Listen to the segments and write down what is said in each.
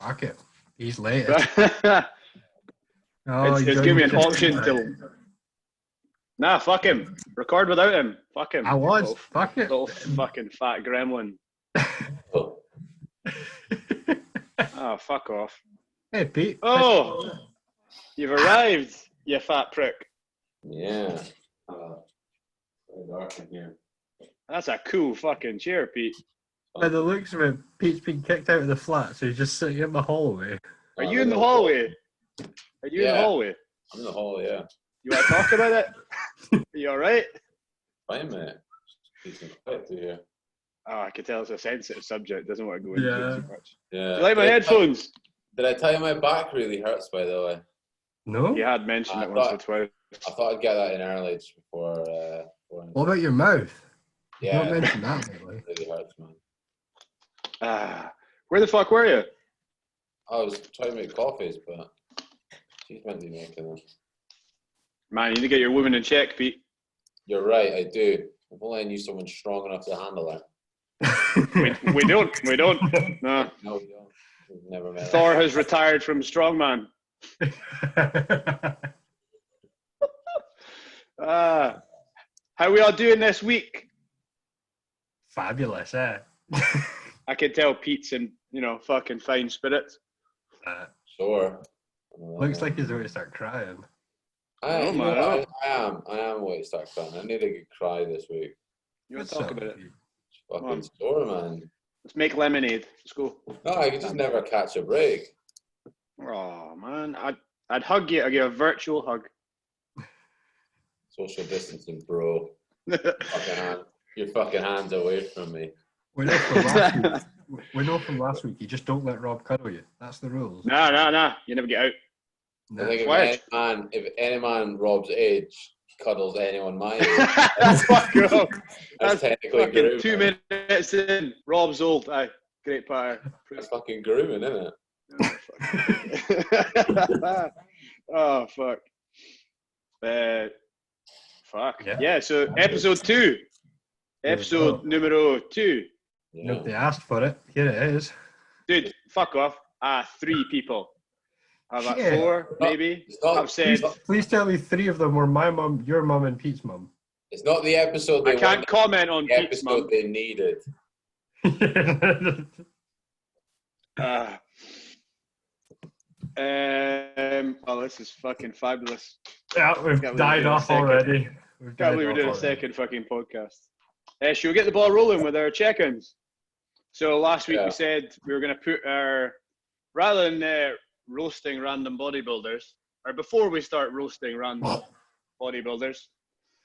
Fuck it. He's late. It's giving me an option to. Nah, fuck him. Record without him. Fuck him. I was. Fuck it. Little fucking fat gremlin. Oh, fuck off. Hey, Pete. Oh, you've arrived, you fat prick. Yeah. Very dark in here. That's a cool fucking chair, Pete. By the looks of it, Pete's been kicked out of the flat, so he's just sitting in the hallway. Are you in the hallway? Are you in the hallway? I'm in the hall, yeah. You want to talk about it? Are you alright? Fine, mate. Decent quiet to hear. Oh, I can tell it's a sensitive subject. Doesn't want to go into it too much. Yeah. You like my headphones? Did I tell you my back really hurts, by the way? No? You had mentioned it once or twice. I thought I'd get that in early just before. What about your mouth? Yeah. Not mentioned that lately. It really hurts, man. Where the fuck were you? I was trying to make coffees, but she's meant to be making them. Man, you need to get your woman in check, Pete. You're right, I do. If only I knew someone strong enough to handle her. We don't. No. No, we don't. We've never met Thor has retired from strongman. How we all doing this week? Fabulous, eh? I can tell Pete's in, fucking fine spirits. Sure. Looks like he's going to start crying. I am going to start crying. I need a good cry this week. You want to talk about it? It's fucking sore, man. Let's make lemonade. Let's go. No, I could just never catch a break. Oh, man. I'd hug you. I'd give you a virtual hug. Social distancing, bro. Your fucking hands away from me. We know from last week, you just don't let Rob cuddle you. That's the rules. Nah. You never get out. I think if any man Rob's age cuddles anyone my age, that's technically grooming. 2 minutes in, Rob's old. Aye, great pattern. That's fucking grooming, isn't it? Oh, fuck. Fuck. Yeah, so episode 2. Episode numero 2. Yeah. Nobody asked for it. Here it is. Dude, fuck off. 3 people. How about 4, maybe? I've said. Please tell me 3 of them were my mum, your mum, and Pete's mum. It's not the episode I can't comment on Pete's mum. The episode they needed. Oh, this is fucking fabulous. Yeah, we've died off already. Can't believe we're doing a second fucking podcast. Should we get the ball rolling with our check-ins? So last week we said we were going to put rather than roasting random bodybuilders, or before we start roasting random bodybuilders.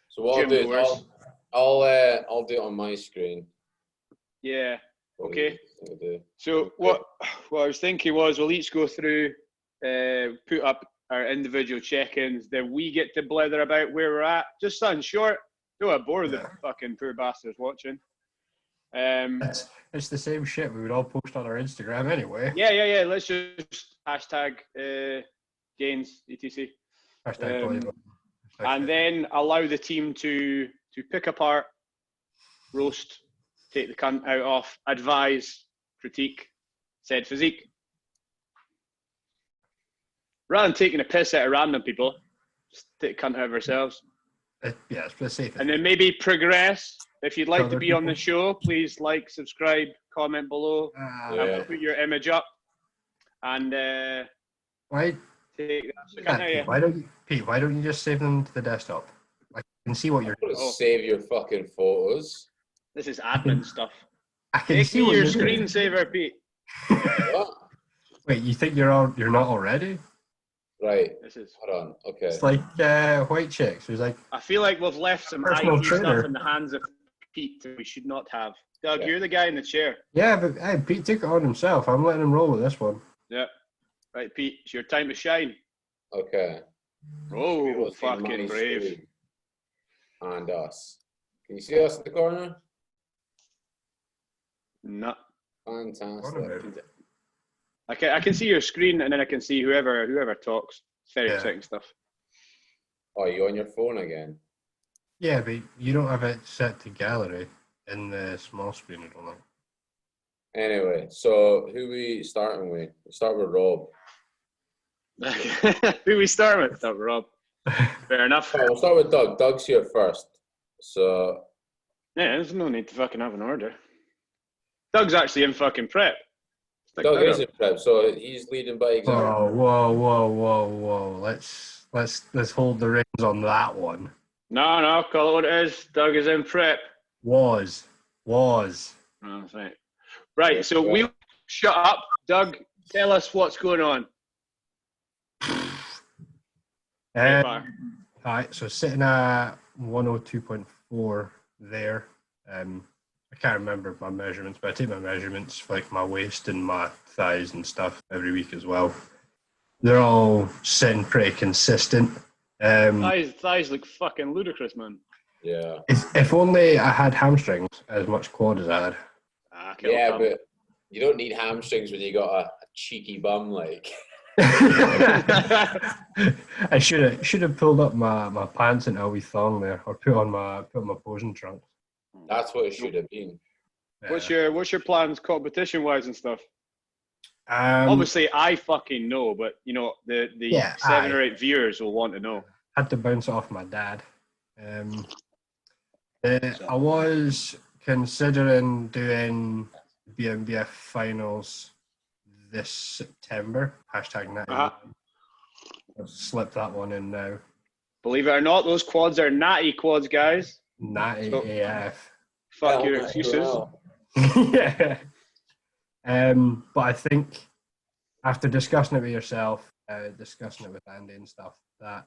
So what I'll do is I'll do it on my screen. Yeah. Okay. So what I was thinking was we'll each go through, put up our individual check-ins, then we get to blether about where we're at. Just something short. Don't want to bore the fucking poor bastards watching. It's the same shit we would all post on our Instagram anyway. Yeah. Let's just hashtag gains, etc. Hashtag and then allow the team to pick apart, roast, take the cunt out of, advise, critique, said physique. Rather than taking a piss out of random people, just take the cunt out of ourselves. Yeah, it's pretty safe. And then maybe progress. If you'd like to be on the show, please like, subscribe, comment below. Put your image up. And why? Take that. Pete, why don't you just save them to the desktop? I can see what you're doing. Save your fucking photos. This is admin stuff. I can see your screensaver, Pete. What? Wait, you think you're not already? Right. Hold on. Okay. It's like white chicks. There's like. I feel like we've left some IT stuff in the hands of Pete that we should not have. Doug, you're the guy in the chair. Yeah, but Pete took it on himself. I'm letting him roll with this one. Yeah. Right, Pete. It's your time to shine. Okay. Oh, fucking brave. And us. Can you see us in the corner? No. Fantastic. I can see your screen, and then I can see whoever talks. It's very exciting stuff. Oh, you on your phone again? Yeah, but you don't have it set to gallery in the small screen, I don't know. Anyway, so who we starting with? We start with Rob. Who we start with? Start with Rob. Fair enough. Right, we'll start with Doug. Doug's here first. So yeah, there's no need to fucking have an order. Doug's actually in fucking prep. Doug is in prep, so he's leading by example. Whoa. Let's hold the reins on that one. No, call it what it is. Doug is in prep. Was. Oh, right. Right, so we shut up. Doug, tell us what's going on. All right, so sitting at 102.4 there. I can't remember my measurements, but I take my measurements for like my waist and my thighs and stuff every week as well. They're all sitting pretty consistent. Thighs look fucking ludicrous, man. Yeah. If only I had hamstrings as much quad as I had. Yeah, but you don't need hamstrings when you got a cheeky bum like. I should have pulled up my pants into a wee thong there, or put on my posing trunks. That's what it should have been. What's your plans competition wise and stuff? Obviously, I fucking know, but you know the 7 or 8 viewers will want to know. Had to bounce it off my dad. I was considering doing BMBF finals this September. #natty. I've slipped that one in now. Believe it or not, those quads are natty quads, guys. Natty AF. Fuck your excuses. Yeah. But I think after discussing it with yourself, discussing it with Andy and stuff, that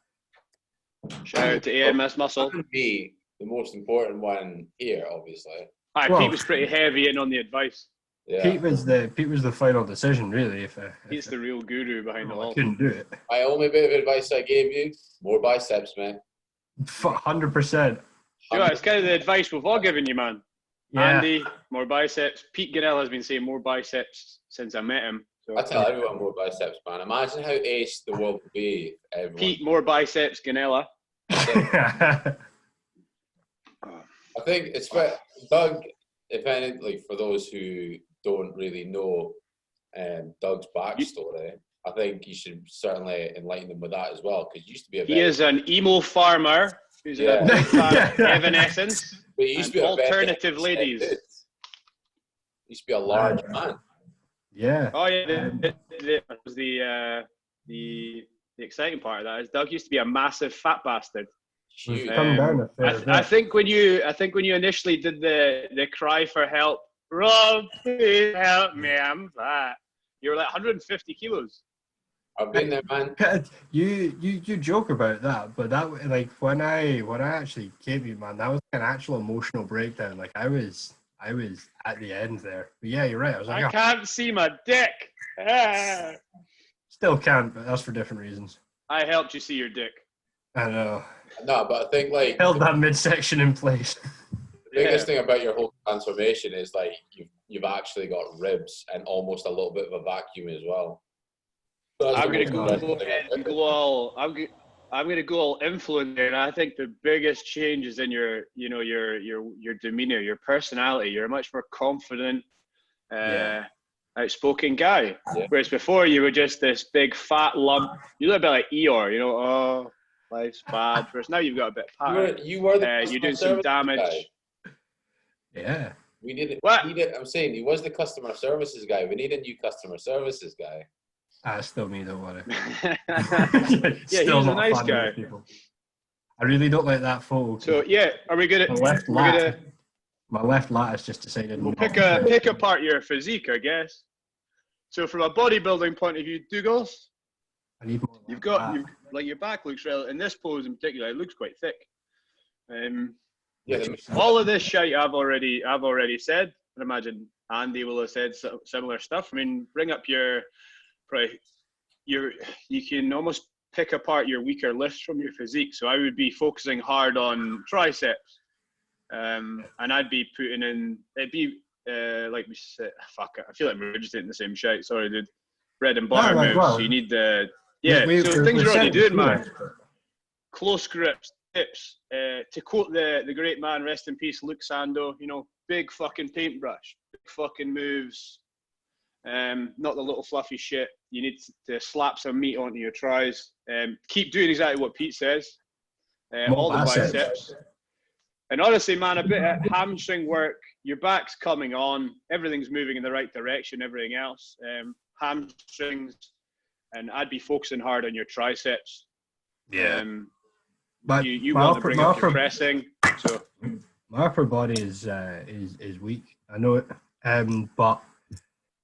shout out to AMS Muscle. That would be the most important one here, obviously. Pete was pretty heavy in on the advice. Yeah. Pete was the final decision, really. He's the real guru behind it all. I couldn't do it. My only bit of advice I gave you: more biceps, man. 100%. Yeah, it's kind of the advice we've all given you, man. Yeah. Andy, more biceps. Pete Ganella has been saying more biceps since I met him. So I tell everyone more biceps, man. Imagine how ace the world would be if everyone... Pete, more biceps, Ganella. I think it's fair. Doug, if anything, like for those who don't really know Doug's backstory, I think you should certainly enlighten them with that as well, because he used to be He is an emo farmer who's a big fan of Evanescence. But he used to be alternative ladies. He used to be a large man. Yeah. Oh yeah. The exciting part of that is Doug used to be a massive fat bastard. I think when you initially did the cry for help, Rob, please help me, I'm fat. You were like 150 kilos. I've been there, man. You joke about that, but that like when I actually came to you, man, that was an actual emotional breakdown. Like I was at the end there. But yeah, you're right. I was like, I can't see my dick. Still can't, but that's for different reasons. I helped you see your dick. I know. No, but I think like held that midsection in place. The biggest thing about your whole transformation is like you've actually got ribs and almost a little bit of a vacuum as well. I'm gonna go all influencer, and I think the biggest change is in your demeanor, your personality. You're a much more confident, outspoken guy. Yeah. Whereas before you were just this big fat lump. You look a bit like Eeyore, oh, life's bad. Whereas now you've got a bit of pattern. You're doing some damage. Guy. Yeah. We need it. I'm saying he was the customer services guy. We need a new customer services guy. Still me, don't worry. He's a nice guy. I really don't like that photo. So yeah, are we gonna? My left lat has just decided. We'll pick apart your physique, I guess. So from a bodybuilding point of view, Dougals, you've got your back looks relative. In this pose in particular, it looks quite thick. All of this shite I've already said. I imagine Andy will have said similar stuff. I mean, bring up you can almost pick apart your weaker lifts from your physique. So I would be focusing hard on triceps, and I'd be putting in. It'd be like we said. Fuck it. I feel like we're just eating the same shit. Sorry, dude. Bread and butter moves. So you need the so things you're already doing, man. Close grips, tips. To quote the great man, rest in peace, Luke Sando. Big fucking paintbrush, big fucking moves. not the little fluffy shit. You need to slap some meat onto your tries. Keep doing exactly what Pete says. All the biceps. And honestly, man, a bit of hamstring work. Your back's coming on. Everything's moving in the right direction. Everything else. Hamstrings. And I'd be focusing hard on your triceps. Yeah. But you want to bring up your pressing. So my upper body is weak. I know it. But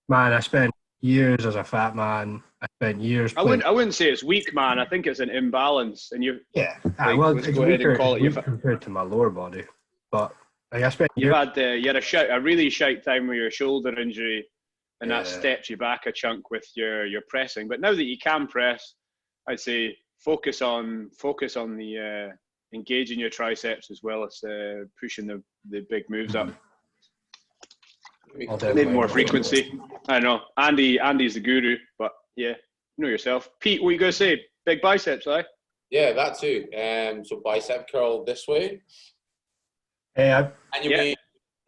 man, I spent years as a fat man. I spent years. I wouldn't say it's weak, man. I think it's an imbalance, and you. Yeah. Like, well, let's it's go ahead and call it. Compared to my lower body, but like, I spent. You had a really shite time with your shoulder injury, and that stepped you back a chunk with your pressing. But now that you can press, I'd say focus on the engaging your triceps as well as pushing the big moves up. Maybe more frequency. I know. Andy's the guru, but yeah, you know yourself. Pete, what you gonna say? Big biceps, right? Yeah, that too. So bicep curl this way. Hey, And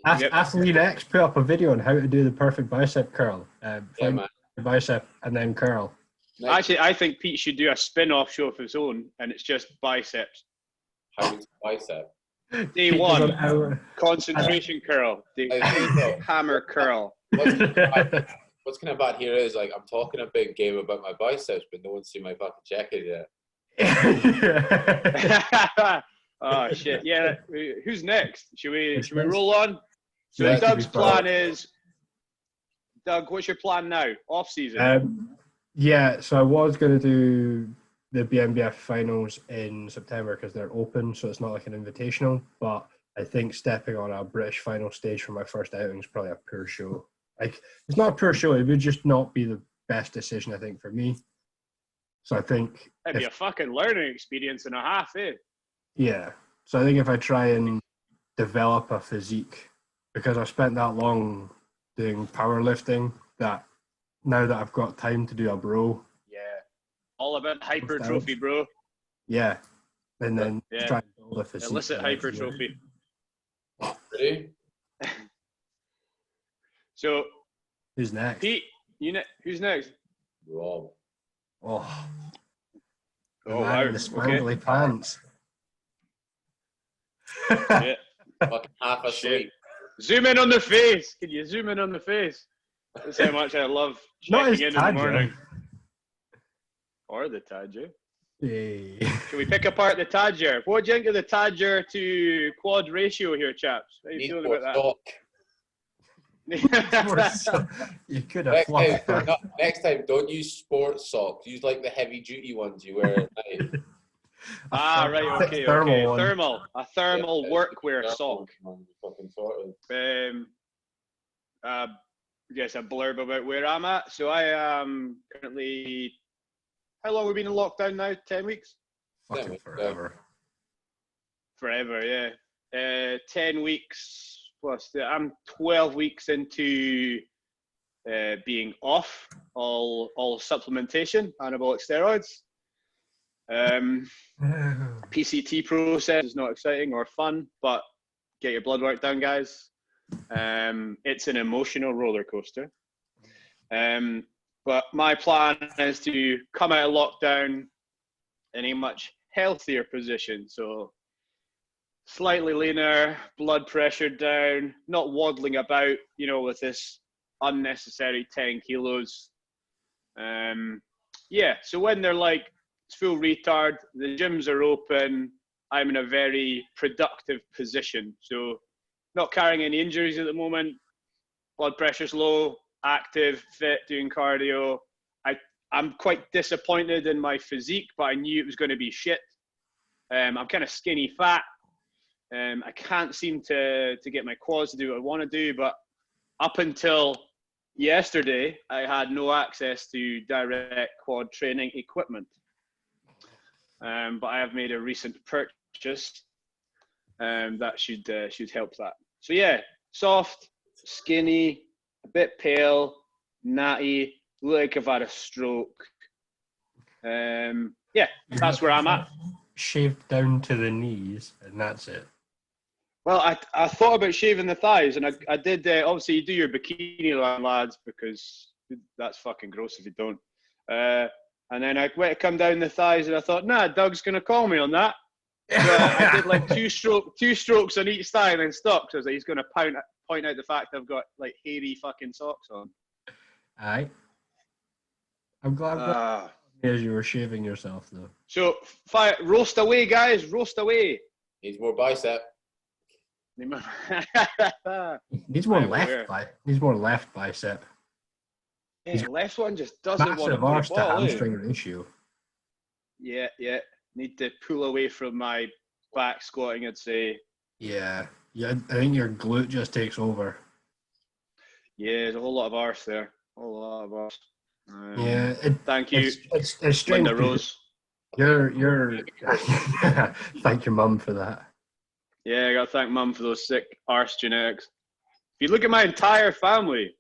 Athlete X put up a video on how to do the perfect bicep curl. Yeah, man. Bicep and then curl. Nice. Actually, I think Pete should do a spin-off show of his own, and it's just biceps. How to bicep. Day one, concentration curl. Hammer curl. What's kind of bad here is, like, I'm talking a big game about my biceps, but no one's seen my fucking jacket yet. Oh shit! Yeah, who's next? Should we roll on? So yeah, Doug's plan is, Doug, what's your plan now? Off season. Yeah, so I was going to do the BNBF finals in September because they're open, so it's not like an invitational. But I think stepping on a British final stage for my first outing is probably a poor show. Like, it's not a poor show; it would just not be the best decision, I think, for me. So I think it'd be a fucking learning experience and a half, eh? Yeah. So I think if I try and develop a physique, because I've spent that long doing powerlifting, that now that I've got time to do a bro. Yeah. All about hypertrophy, bro. Yeah. And then try and build a physique. Illicit hypertrophy. Ready? So who's next? Pete, who's next? Rob. Oh, wow. The spangly pants. Yeah. Fucking half asleep. Zoom in on the face. Can you zoom in on the face? That's how much I love checking in the morning. Or the Tadger. Hey. Should we pick apart the Tadger? What do you think of the Tadger to quad ratio here, chaps? How are you feeling about that? You could have next time, don't use sports socks. Use like the heavy duty ones you wear at night. Right, okay. Thermal. A thermal workwear sock. I guess a blurb about where I'm at. So I am currently, how long have we been in lockdown now? 10 weeks? Fucking forever. Forever, yeah. 10 weeks plus. I'm 12 weeks into being off all supplementation, anabolic steroids. PCT process is not exciting or fun, but get your blood work done, guys. It's an emotional roller coaster. But my plan is to come out of lockdown in a much healthier position. So slightly leaner, blood pressure down, not waddling about, with this unnecessary 10 kilos. So when they're like, it's full retard, the gyms are open, I'm in a very productive position. So not carrying any injuries at the moment, blood pressure's low, active, fit, doing cardio. I'm quite disappointed in my physique, but I knew it was going to be shit. I'm kind of skinny fat. I can't seem to get my quads to do what I want to do, but up until yesterday, I had no access to direct quad training equipment. But I have made a recent purchase that should help that. So yeah, soft, skinny, a bit pale, natty, look like I've had a stroke. That's where I'm at. Shaved down to the knees, and that's it. Well, I thought about shaving the thighs, and I did. Obviously, you do your bikini line, lads, because That's fucking gross if you don't. And then I went to come down the thighs, and I thought, nah, Doug's gonna call me on that. So I did like two strokes on each thigh, and then stopped. So I was like, he's gonna point out the fact I've got like hairy fucking socks on. Aye. I'm glad as you were shaving yourself though. So roast away, guys, roast away. Needs more bicep. Needs more left bicep. Yeah, left one just doesn't want to play arse to ball, hamstring ratio. Yeah. Need to pull away from my back squatting, I'd say. Yeah. I think your glute just takes over. Yeah, there's a whole lot of arse there. A whole lot of arse. Thank you. It's strange. Linda Rose. You're thank your mum for that. Yeah, I gotta thank mum for those sick arse genetics. If you look at my entire family,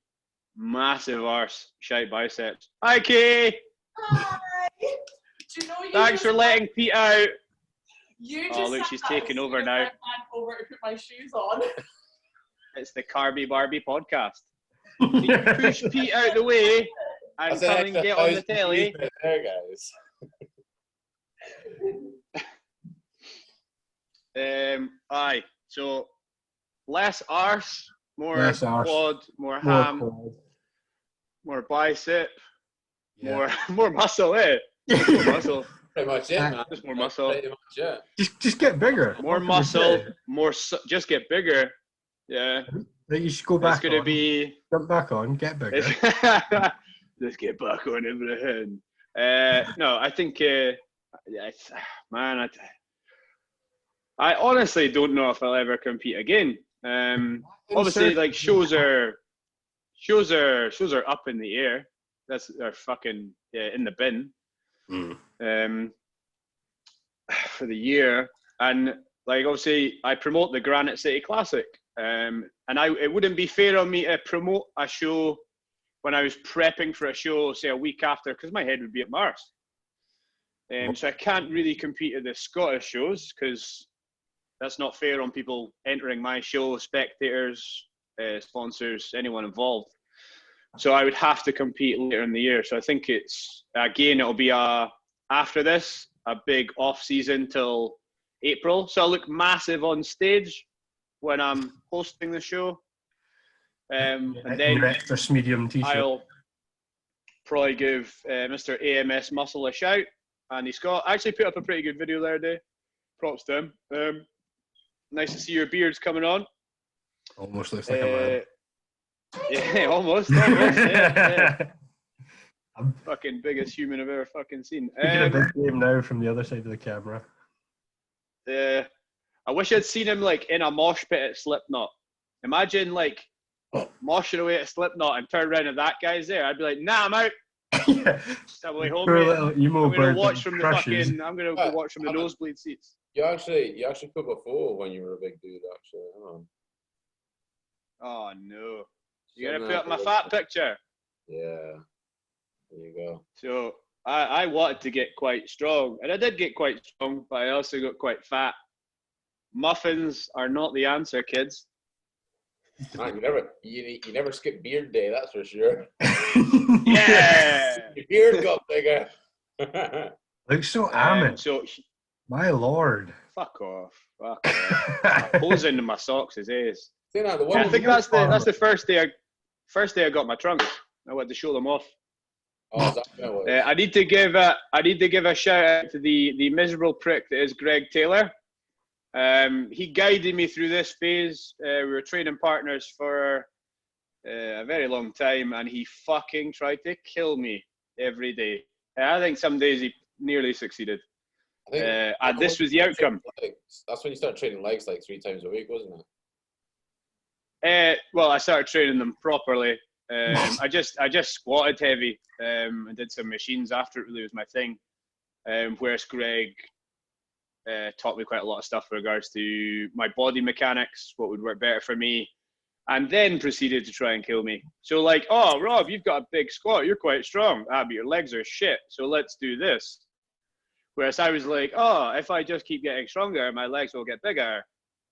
massive arse, shite biceps. Hi, Kay. Hi. Do you know Thanks for letting Pete out. Look, she's taking over now. Over to put my shoes on. It's the Carby Barbie podcast. You push Pete out the way and come and get on the telly. There, guys. Aye. So less arse, more quad, more ham, more bicep, more muscle, more muscle. Pretty much it, man. Just more muscle. Pretty much it. Just get bigger. More muscle, just get bigger. Yeah. You should go back. It's gonna be jump back on, get bigger. Let's get back on everything. No, I think, man, I honestly don't know if I'll ever compete again. Obviously, like shows are up in the air. They're fucking in the bin for the year. And like obviously, I promote the Granite City Classic. And it wouldn't be fair on me to promote a show when I was prepping for a show, say a week after, because my head would be at Mars. So I can't really compete at the Scottish shows because that's not fair on people entering my show, spectators, sponsors, anyone involved. So I would have to compete later in the year. So I think it'll be after this, a big off season till April. So I'll look massive on stage when I'm hosting the show. And then your extra medium t-shirt. I'll probably give Mr. AMS Muscle a shout. Andy Scott actually put up a pretty good video the other day. Props to him. Nice to see your beards coming on. Almost looks like a man. Yeah, almost. Yeah. I'm fucking biggest human I've ever fucking seen. You get a big game now from the other side of the camera. I wish I'd seen him like in a mosh pit at Slipknot. Imagine like moshing away at Slipknot and turn around and that guy's there. I'd be like, nah, I'm out. Just have a home, I'm gonna watch from the fucking. I'm gonna go watch from the nosebleed seats. You actually put a photo when you were a big dude. Actually, oh no! You gotta put up my fat picture. Yeah, there you go. So I wanted to get quite strong, and I did get quite strong, but I also got quite fat. Muffins are not the answer, kids. Man, you never skip beard day, that's for sure. Yeah, your beard got bigger. Looks so almond. My lord. Fuck off. Holes into my socks is ace. I think that's the first day I got my trunks. I went to show them off. Oh, I need to give a shout out to the miserable prick that is Greg Taylor. He guided me through this phase. We were training partners for a very long time, and he fucking tried to kill me every day. I think some days he nearly succeeded. And this was the outcome. That's when you start training legs like 3 times a week, wasn't it? Well, I started training them properly. I just squatted heavy and did some machines after it really was my thing. Whereas Greg taught me quite a lot of stuff with regards to my body mechanics, what would work better for me, and then proceeded to try and kill me. So like, oh, Rob, you've got a big squat, you're quite strong. But your legs are shit, so let's do this. Whereas I was like, oh, if I just keep getting stronger, my legs will get bigger.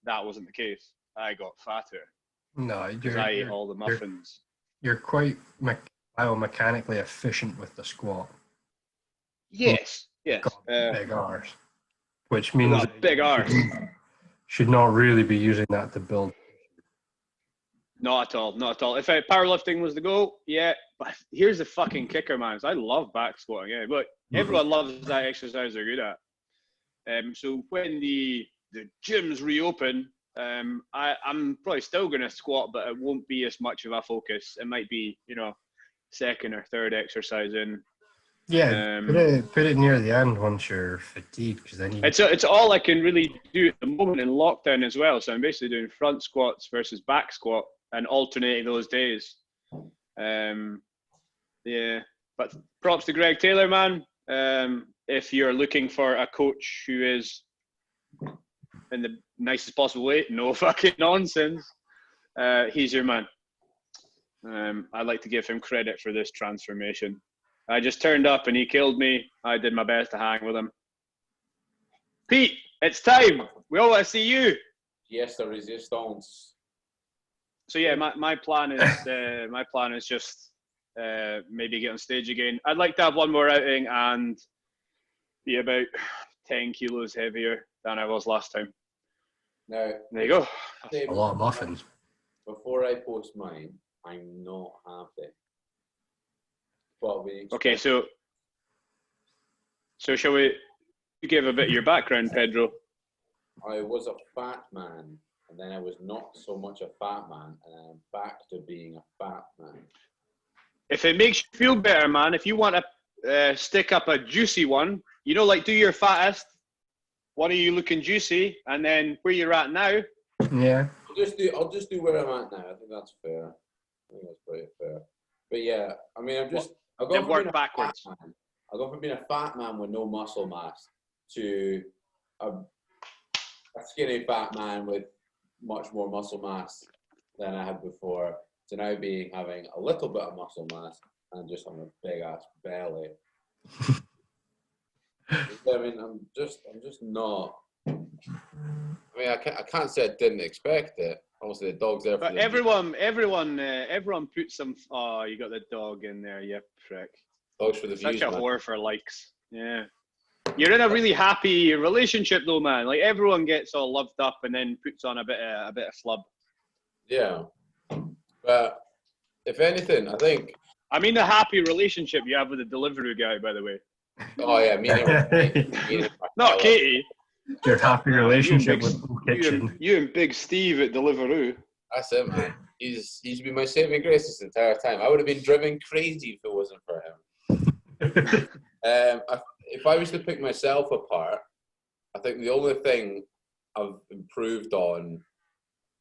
That wasn't the case. I got fatter. No, I ate all the muffins. You're quite biomechanically efficient with the squat. Yes. Yes. Got big arse, which means Got a big arse. should not really be using that to build. Not at all. Not at all. If powerlifting was the goal, yeah. But here's the fucking kicker, man. Is I love back squatting. Yeah, but everyone loves that exercise they're good at. So when the gyms reopen, I'm probably still going to squat, but it won't be as much of a focus. It might be, second or third exercise in. Yeah, put it near the end once you're fatigued, because then you. It's all I can really do at the moment in lockdown as well. So I'm basically doing front squats versus back squat and alternating those days. Yeah, but props to Greg Taylor, man. If you're looking for a coach who is in the nicest possible way, no fucking nonsense, he's your man. I'd like to give him credit for this transformation. I just turned up and he killed me. I did my best to hang with him. Pete, it's time. We all want to see you. Yes, the resistance. So yeah, my plan is just maybe get on stage again. I'd like to have one more outing and be about 10 kilos heavier than I was last time. Now, there you go. A lot of muffins. Before I post mine, I'm not happy. Okay, so shall we give a bit of your background, Pedro? I was a fat man, and then I was not so much a fat man, and I'm back to being a fat man. If it makes you feel better, man, if you want to stick up a juicy one, like do your fattest. What are you looking juicy? And then where you're at now. Yeah. I'll just do where I'm at now. I think that's fair. I think that's pretty fair. But yeah, I mean, I'll go backwards. I'll go from being a fat man with no muscle mass to a skinny fat man with much more muscle mass than I had before, to now having a little bit of muscle mass and just having a big ass belly. I mean, I'm just not. I mean, I can't say I didn't expect it. Obviously, the dog's there. But everyone puts some. Oh, you got the dog in there, you prick. Dogs for the views. Such a whore for likes. Yeah. You're in a really happy relationship, though, man. Like everyone gets all loved up and then puts on a bit of flub. Yeah, but if anything, I think. I mean, the happy relationship you have with the delivery guy, by the way. Oh yeah, me and not Katie. Your happy relationship with Kitchen. You and Big Steve at Deliveroo. That's it, man. He's been my saving grace this entire time. I would have been driven crazy if it wasn't for him. If I was to pick myself apart, I think the only thing I've improved on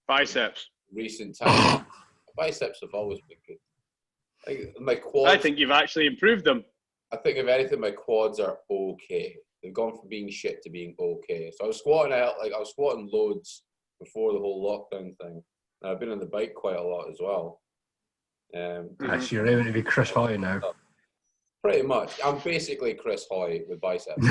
biceps. Recent times, biceps have always been good. I think my quads. I think you've actually improved them. I think if anything, my quads are okay. They've gone from being shit to being okay. So I was squatting loads before the whole lockdown thing. And I've been on the bike quite a lot as well. Actually, you're aiming to be Chris Hoy now. Pretty much. I'm basically Chris Hoy with biceps.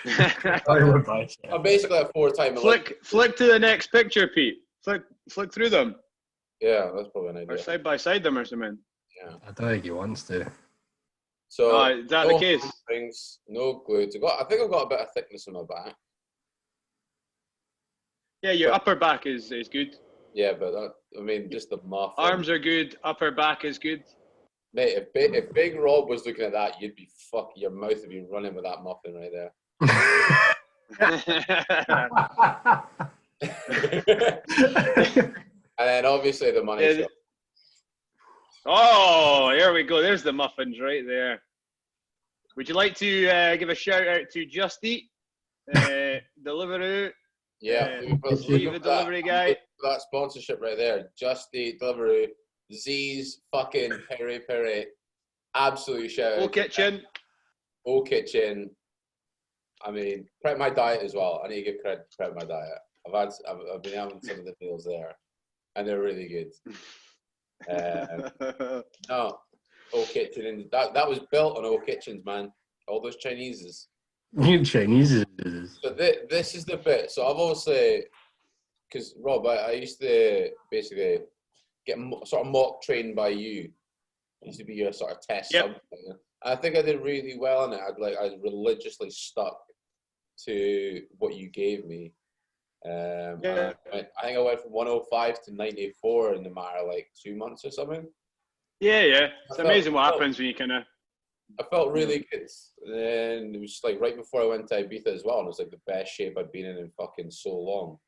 I'm basically a 4-time. Flick to the next picture, Pete. Flick through them. Yeah, that's probably an idea. Or side by side them or something. Yeah. I don't think he wants to. So is that the case? No glutes. I think I've got a bit of thickness in my back. Yeah, your upper back is good. Yeah, but just the muffin. Arms are good. Upper back is good. Mate, if Big Rob was looking at that, you'd be your mouth would be running with that muffin right there. And then obviously the money shot. Oh, here we go. There's the muffins right there. Would you like to give a shout out to Just Eat, Deliveroo? Yeah, Leave the delivery guy. That sponsorship right there. Just Eat, Deliveroo, Z's, fucking Peri. Absolute shout out. O Kitchen. I mean, prep my diet as well. I need to give credit to prep my diet. I've been having some of the meals there, and they're really good. No, O Kitchen, that was built on O Kitchens, man. All those Chineses. Chineses. So this is the bit. So I've obviously, because Rob, I used to basically get sort of mock trained by you It used to be a sort of test something. I think I did really well in it. I religiously stuck to what you gave me. I think I went from 105 to 94 in the matter of like 2 months or something. Yeah. It's amazing what happens when you kind of. I felt really good. And then it was just like right before I went to Ibiza as well, and it was like the best shape I'd been in fucking so long.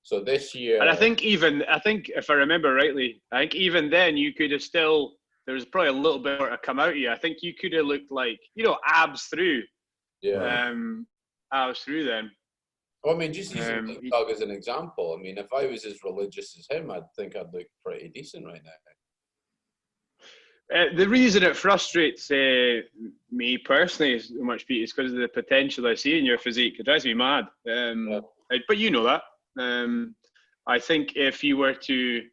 So this year, and I think if I remember rightly, I think even then you could have still. There was probably a little bit more to come out of you. I think you could have looked like, abs through. Yeah. Abs through then. Well, I mean, just using Doug as an example. I mean, if I was as religious as him, I'd think I'd look pretty decent right now. The reason it frustrates me personally so much, Pete, is because of the potential I see in your physique. It drives me mad. But you know that. I think if you were to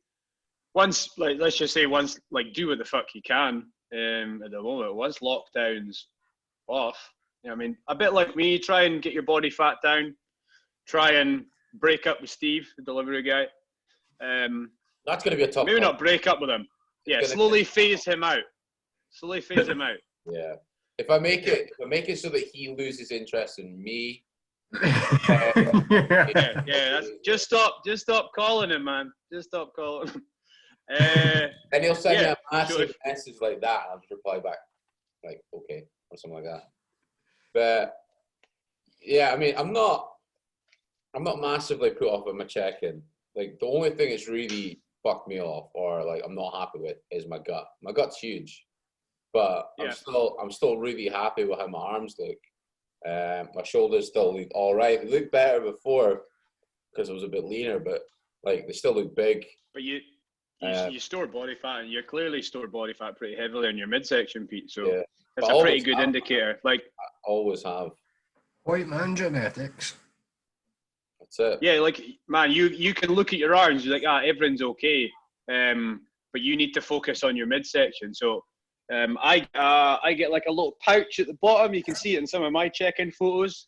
let's just say do what the fuck you can at the moment. Once lockdown's off, I mean, a bit like me, try and get your body fat down. Try and break up with Steve, the delivery guy. That's going to be a tough. Maybe not break up with him. Yeah, slowly phase him out. Yeah. If I make it so that he loses interest in me. That's, just stop calling him, man. Just stop calling him. And he'll send me a massive message like that, and I'll just reply back, like, okay, or something like that. But yeah, I mean, I'm not massively put off with my check-in. Like, the only thing that's really fucked me off, or like I'm not happy with, is my gut. My gut's huge, but I'm still really happy with how my arms look. My shoulders still look all right. They looked better before because I was a bit leaner, but like they still look big. But you store body fat, and you clearly store body fat pretty heavily in your midsection, Pete. So that's a pretty good indicator. Like, I always have. White man genetics. That's it. Yeah, like, man, you can look at your arms, you're like, everything's okay. But you need to focus on your midsection. So I get like a little pouch at the bottom. You can see it in some of my check-in photos.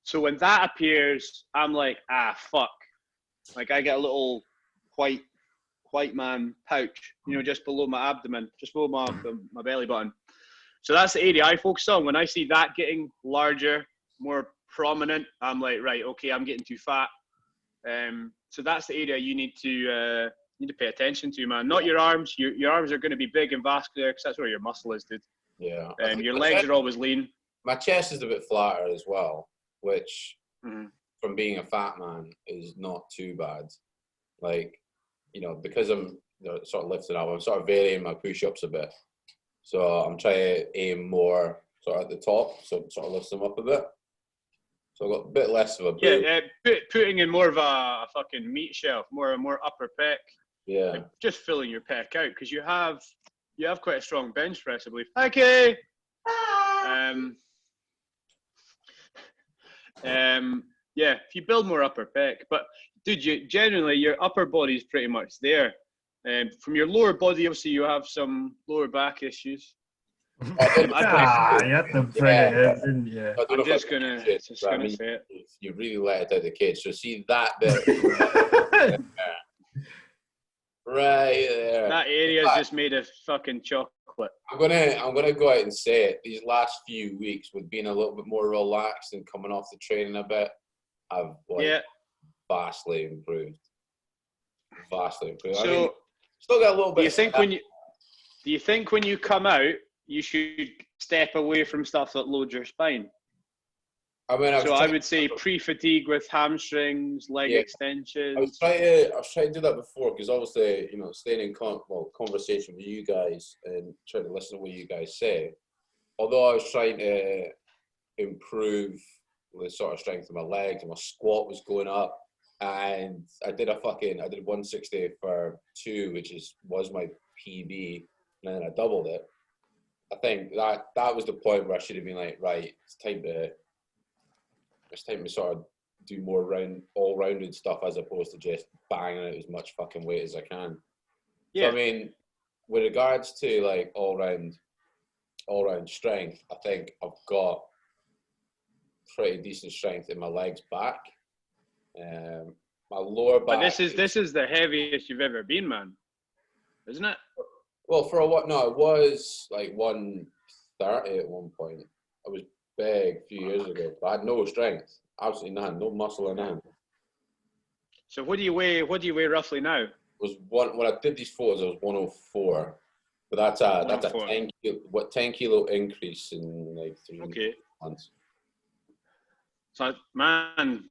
So when that appears, I'm like, fuck. Like, I get a little white man pouch, just below my abdomen, just below my belly button. So that's the area I focus on. When I see that getting larger, more prominent, I'm like, right, okay, I'm getting too fat. So that's the area you need to pay attention to, man. Not your arms. Your arms are going to be big and vascular because that's where your muscle is, dude. Yeah. Your legs are always lean. My chest is a bit flatter as well, which from being a fat man is not too bad. Like, because I'm sort of lifting up, I'm sort of varying my push-ups a bit. So I'm trying to aim more sort of at the top, so it sort of lifts them up a bit. So I've got a bit less of a boot. Yeah, putting in more of a fucking meat shelf, more upper pec. Yeah. Like just filling your pec out, because you have quite a strong bench press, I believe. Okay. If you build more upper pec, but dude, generally your upper body is pretty much there. From your lower body, obviously you have some lower back issues. You had to bring it in, didn't you? I'm just gonna say it. You really let it out the cage. So see that bit. Right there. That area is just made of fucking chocolate. I'm gonna go out and say it. These last few weeks, with being a little bit more relaxed and coming off the training a bit, I've vastly improved. Vastly improved. So, still got a little bit. Do you think when you come out, you should step away from stuff that loads your spine? I mean, I would say pre-fatigue with hamstrings, leg extensions. I was trying to do that before, because obviously, staying in conversation with you guys and trying to listen to what you guys say. Although I was trying to improve the sort of strength of my legs, and my squat was going up, and I did 160 for 2, which was my PB, and then I doubled it. I think that was the point where I should have been like, right, it's time to sort of do more all-rounded stuff, as opposed to just banging out as much fucking weight as I can. Yeah. So, I mean, with regards to like all-round strength, I think I've got pretty decent strength in my legs back. My lower back. But this is the heaviest you've ever been, man, isn't it? Well, for a what? No, it was like 130 at one point. I was big a few years ago, but I had no strength. Absolutely none. No muscle or nothing. So what do you weigh? What do you weigh roughly now? It was when I did these photos, it was 104. But that's a 10 kilo increase in like 3 months. So man,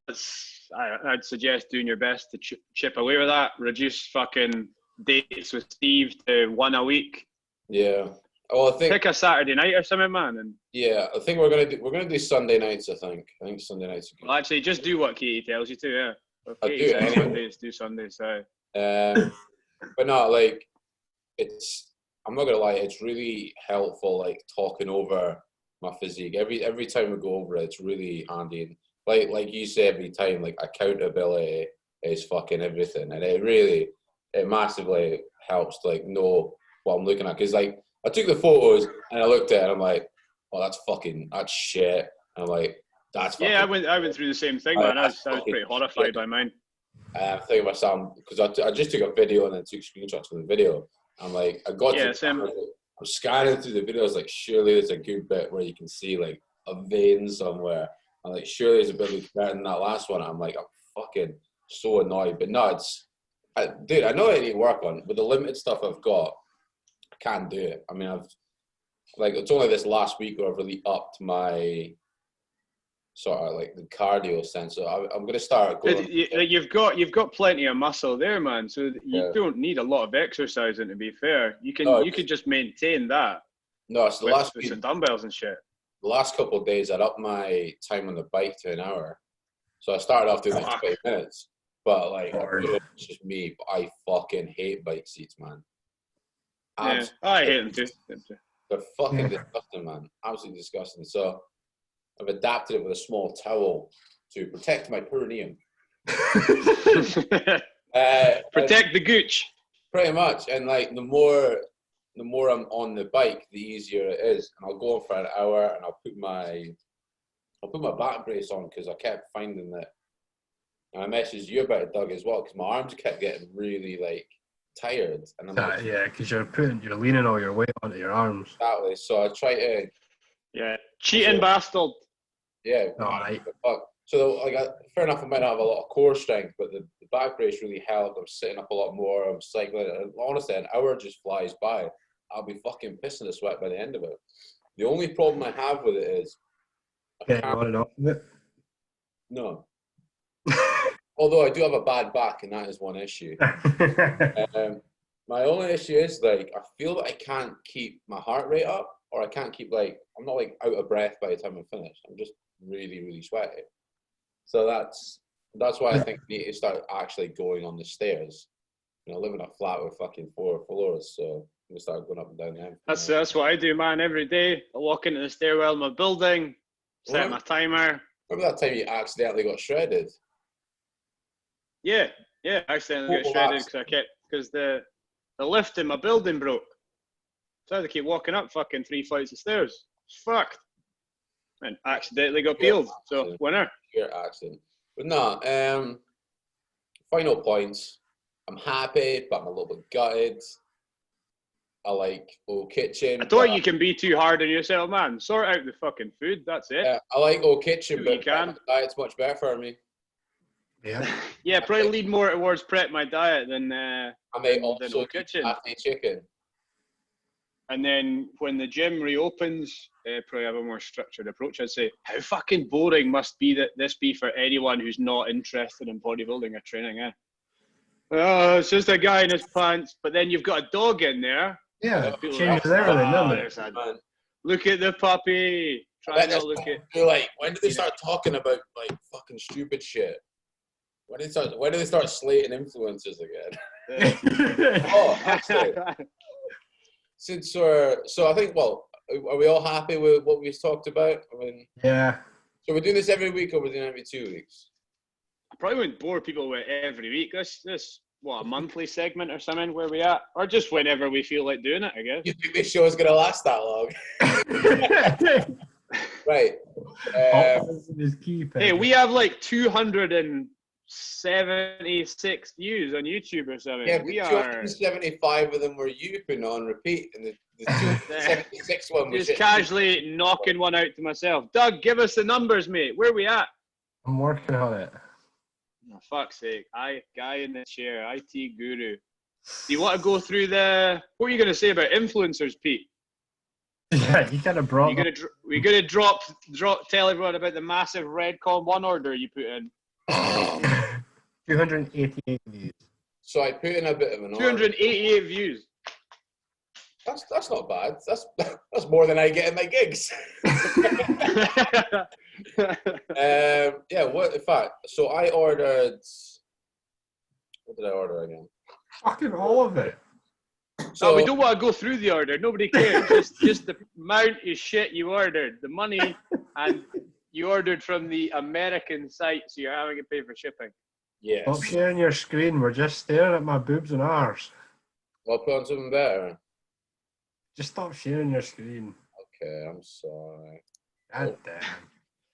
I'd suggest doing your best to chip away with that. Reduce fucking dates with Steve to 1 a week. Yeah. Well, I think pick a Saturday night or something, man. And yeah, I think we're gonna do Sunday nights. I think Sunday nights are good. Well, actually, just do what Katie tells you to. Yeah. I do it anyway. Sundays, do Sundays. So. But no, like I'm not gonna lie, it's really helpful, like talking over my physique. Every time we go over it, it's really handy. And like you say every time, like accountability is fucking everything, and it massively helps to like know what I'm looking at. Because like I took the photos and I looked at it and I'm like, oh, that's shit. And I'm like, that's fucking. Yeah, I went through the same thing, man. I was pretty horrified by mine. I'm thinking of myself because I just took a video and then took screenshots from the video. I'm like, I'm scanning through the videos, like, surely there's a good bit where you can see like a vein somewhere. I'm like, surely there's a bit like better than that last one. I'm like, I'm fucking so annoyed. But no, dude, I know I need to work on. With the limited stuff I've got, I can't do it. I mean, it's only this last week where I've really upped my sort of like the cardio sense. So I'm going to start going. You've got plenty of muscle there, man. So you don't need a lot of exercising. To be fair, you could just maintain that. No, it's with some dumbbells and shit. The last couple of days, I'd upped my time on the bike to an hour. So I started off doing like 20 minutes. But like, it's just me. But I fucking hate bike seats, man. Yeah, I hate them too. They're fucking disgusting, man. Absolutely disgusting. So I've adapted it with a small towel to protect my perineum. Protect the gooch. Pretty much. And like the more I'm on the bike, the easier it is. And I'll go on for an hour and I'll put my back brace on because I kept finding that. And I messaged you about it, Doug, as well, because my arms kept getting really like tired. And I'm like, yeah, because you're leaning all your weight onto your arms. Exactly. So I try to. Yeah, cheating bastard. Yeah. Right. So like, fair enough, I might not have a lot of core strength, but the back brace really helped. I'm sitting up a lot more. I'm cycling. And honestly, an hour just flies by. I'll be fucking pissing the sweat by the end of it. The only problem I have with it is. On and off of it? No. Although I do have a bad back, and that is one issue. My only issue is like I feel that I can't keep my heart rate up, or I can't keep I'm not like out of breath by the time I'm finished. I'm just really, really sweaty. So that's why I think I need to start actually going on the stairs. You know, I live in a flat with fucking 4 floors, so I'm gonna start going up and down the That's what I do, man. Every day I walk into the stairwell of my building, set my timer. Remember that time you accidentally got shredded? Yeah, I accidentally got shredded because the lift in my building broke. So I had to keep walking up fucking 3 flights of stairs. It's fucked. And accidentally got peeled. So winner. Pure accident. But no, final points. I'm happy, but I'm a little bit gutted. I like Old Kitchen. I don't think you can be too hard on yourself, man. Sort out the fucking food. That's it. I like Old Kitchen, but you can. the diet's much better for me. Yeah. Yeah, probably lead more towards prep my diet than I may also Old Kitchen. Chicken. And then when the gym reopens, probably have a more structured approach. I'd say, how fucking boring must this be for anyone who's not interested in bodybuilding or training, eh? Oh, it's just a guy in his pants, but then you've got a dog in there. Yeah, changes everything, doesn't it? Look at the puppy. Try not to look at. You're like, when did they start talking about like fucking stupid shit? When did they start slating influencers again? Oh, actually. So I think, are we all happy with what we've talked about? I mean, yeah. So we're doing this every week, or we're doing it every 2 weeks? I probably wouldn't bore people with every week. This a monthly segment or something where we at, or just whenever we feel like doing it, I guess. You think this show is gonna last that long? Right. Hey, we have like 200 and 76 views on YouTube or something. Yeah, we but are 275 of them were you putting on repeat, and the 276 one was just casually knocking one out to myself. Doug, give us the numbers, mate. Where are we at? I'm working on it. Oh, fuck's sake. Guy in the chair, IT guru. Do you want to go through what are you going to say about influencers, Pete? Yeah, you kind of brought. We're gonna tell everyone about the massive Redcon 1 order you put in. 288 views. So I put in a bit of an 288 views. That's not bad. That's more than I get in my gigs. Yeah. What? In fact, so I ordered. What did I order again? Fucking all of it. So we don't want to go through the order. Nobody cares. just the amount of shit you ordered, the money, and you ordered from the American site, so you're having to pay for shipping. Yes. Stop sharing your screen. We're just staring at my boobs and arse. I'll put on something better. Just stop sharing your screen. Okay, I'm sorry. God damn.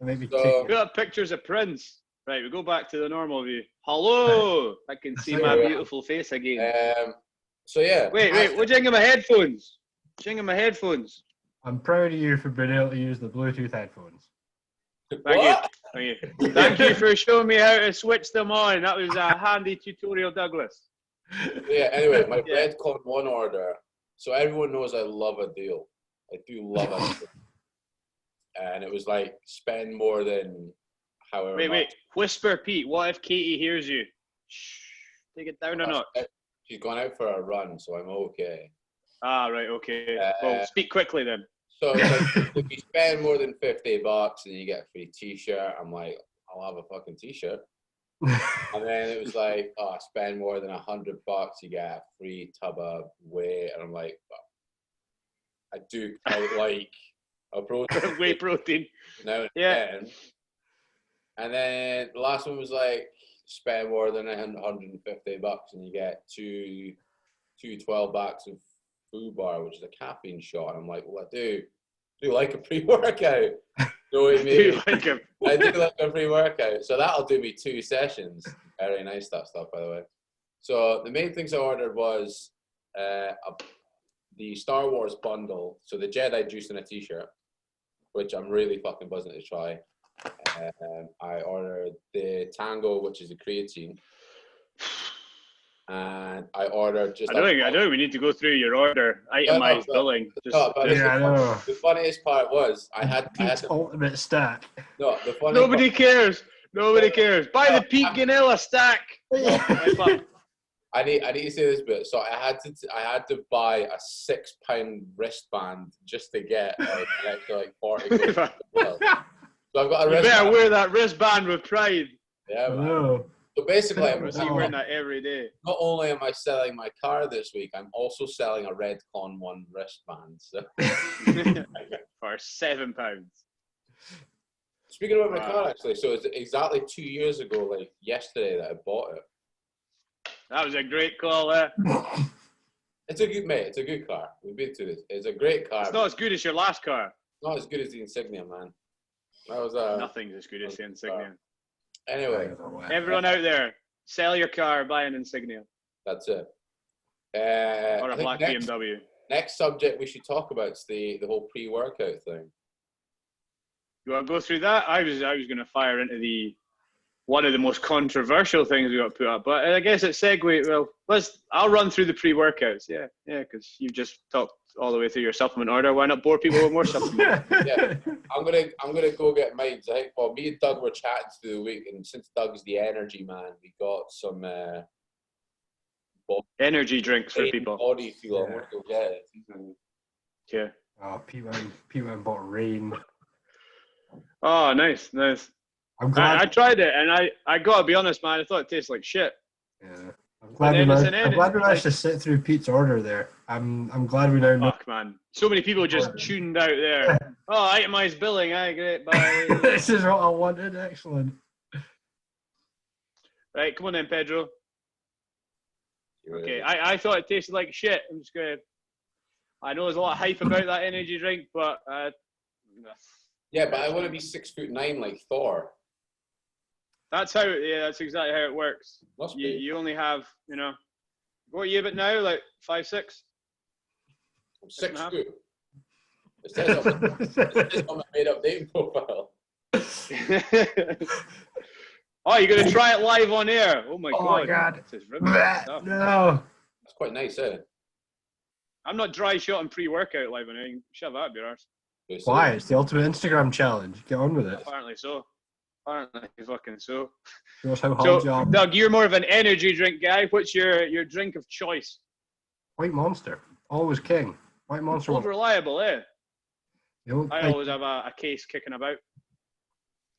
Maybe So- Put up pictures of Prince. Right, we go back to the normal view. Hello! I can see my beautiful face again. So yeah. Wait, what's in my headphones? What's in my headphones? I'm proud of you for being able to use the Bluetooth headphones. What? Thank you. Thank you for showing me how to switch them on. That was a handy tutorial, Douglas. Yeah, anyway, my Redcon 1 order. So everyone knows I love a deal. I do love a deal. And it was like, spend more than however much. Wait. Whisper, Pete. What if Katie hears you? Shh. Take it down a notch. She's gone out for a run, so I'm okay. Ah, right, okay. Well, speak quickly then. So it's like, if you spend more than $50 and you get a free t-shirt, I'm like, I'll have a fucking t-shirt. And then it was like, oh, spend more than $100, you get a free tub of whey. And I'm like, I like a protein. Whey protein. Now and again. And then the last one was like, spend more than $150 and you get two 12-packs of Foo Bar, which is a caffeine shot. I'm like, well, I do like a pre-workout. So I do like a pre-workout. So that'll do me 2 sessions. Very nice, that stuff, by the way. So the main things I ordered was the Star Wars bundle. So the Jedi juice and a t-shirt, which I'm really fucking buzzing to try. I ordered the Tango, which is a creatine. And I ordered just. I don't. We need to go through your order, itemized billing. The funniest part was I had ultimate stack. No, the funny. Nobody cares. Nobody cares. Buy the Pete Ganella stack. I need to say this bit. So I had to buy a £6 wristband just to get like an extra like 40. So I've got a wristband. You better wear that wristband with pride. Yeah, man. So basically, I'm wearing that every day. Not only am I selling my car this week, I'm also selling a Redcon 1 wristband. So. For £7. Speaking about my car, actually, so it's exactly 2 years ago, like yesterday, that I bought it. That was a great call, eh? It's a good, mate. It's a good car. We've been through this. It's a great car. It's not as good as your last car. Not as good as the Insignia, man. That was nothing's as good as the Insignia. Anyway, everyone out there, sell your car, buy an Insignia. That's it. Or a black BMW. Next subject we should talk about is the whole pre-workout thing. You want to go through that? I was going to fire into one of the most controversial things we got put up, but I guess it's segue. Well, I'll run through the pre-workouts. Yeah, because you've just talked all the way through your supplement order. Why not bore people with more supplements? Yeah, I'm gonna go get mine. I think me and Doug were chatting through the week, and since Doug's the energy man, we got some energy drinks for people. Body fuel. I'm gonna go get it. Yeah. Oh, P1 bought rain. Oh, nice. I'm glad I tried it, and I gotta be honest, man. I thought it tasted like shit. Yeah. I'm glad we managed to sit through Pete's order there. I'm glad we now know. Fuck, man. So many people just tuned out there. Oh, itemized billing. Aye, great. Bye. This is what I wanted. Excellent. Right, come on then, Pedro. Okay, I thought it tasted like shit. I'm just gonna. I know there's a lot of hype about that energy drink, but. Yeah, but I want to be 6'9" like Thor. That's exactly how it works. You only have, what are you about now? Like 5'6"? 6'2". It says on my made-up dating profile. Oh, you're going to try it live on air? Oh my god! No. That's quite nice, eh? I'm not dry shot and pre-workout live on air. Shove that up your arse. Why? It's the ultimate Instagram challenge. Get on with it. Apparently so. Apparently fucking so. Show us how hard you are. Doug, you're more of an energy drink guy. What's your drink of choice? White Monster. Always king. White Monster. Old reliable, eh? I like, always have a case kicking about.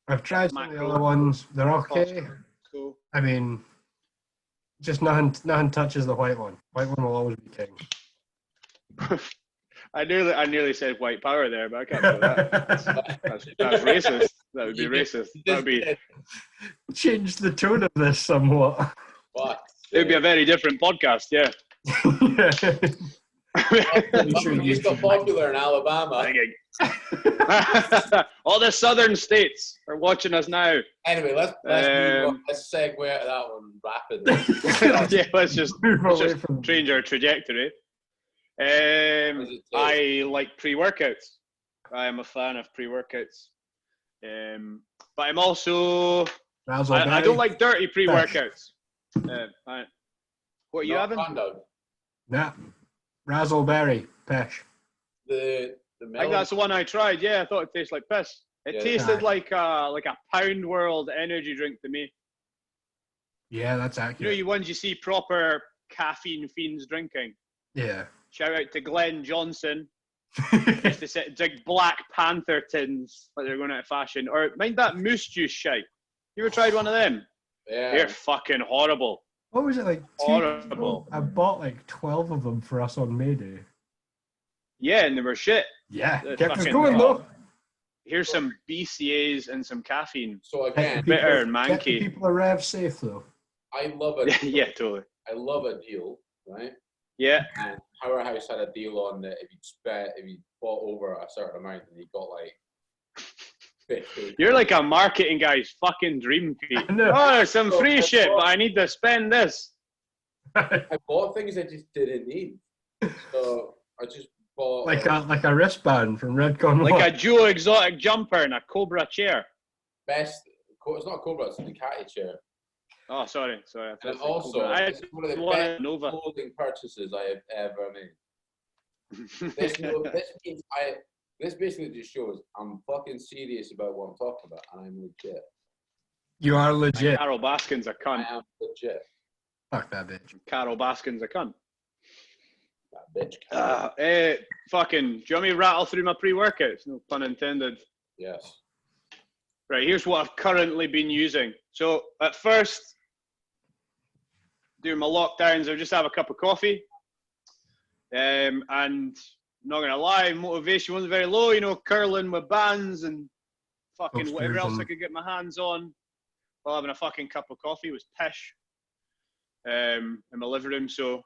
I've tried some of the other ones. They're okay. Cool. I mean, just nothing touches the white one. White one will always be king. I nearly said white power there, but I can't do that. That's racist. That would be racist. That would be change the tone of this somewhat. What? It would be a very different podcast, yeah. He's got popular in Alabama. All the southern states are watching us now. Anyway, let's segue out of that one rapidly. Yeah, let's just change our trajectory. I like pre-workouts. I am a fan of pre-workouts. But I'm also I don't like dirty pre-workouts. What are you having? Nah. Razzleberry Pesh. I think that's the one I tried. Yeah, I thought it tasted like piss. It tasted like a Pound World energy drink to me. Yeah, that's accurate. You ones you see proper caffeine fiends drinking. Yeah. Shout out to Glenn Johnson. Used to sit big Black Panther tins like they're going out of fashion. Or mind that moose juice shite. You ever tried one of them? Yeah. They're fucking horrible. What was it like? Horrible. I bought like 12 of them for us on May Day. Yeah, and they were shit. Yeah, kept us going though. Here's some BCAAs and some caffeine. So again, bitter and manky. People are rev safe though. I love it. Yeah, totally. I love a deal, right? Yeah. And Powerhouse had a deal on that if you bought over a certain amount, and you got like 50. You're like a marketing guy's fucking dream feed. Oh, there's some free shit, but I need to spend this. I bought things I just didn't need, so I just bought like a wristband from Redcon. Like a Joe Exotic jumper and a Cobra chair. It's not a Cobra, it's a Ducati chair. Oh, sorry. And also, it's one of the best clothing purchases I have ever made. This basically just shows I'm fucking serious about what I'm talking about, and I'm legit. You are legit. Carol Baskin's a cunt. I am legit. Fuck that bitch. Carol Baskin's a cunt. That bitch. Fucking, do you want me to rattle through my pre-workouts? No pun intended. Yes. Right, here's what I've currently been using. So at first, during my lockdowns, I would just have a cup of coffee. And not going to lie, motivation wasn't very low, curling with bands and fucking whatever else I could get my hands on while having a fucking cup of coffee was pish in my living room. So,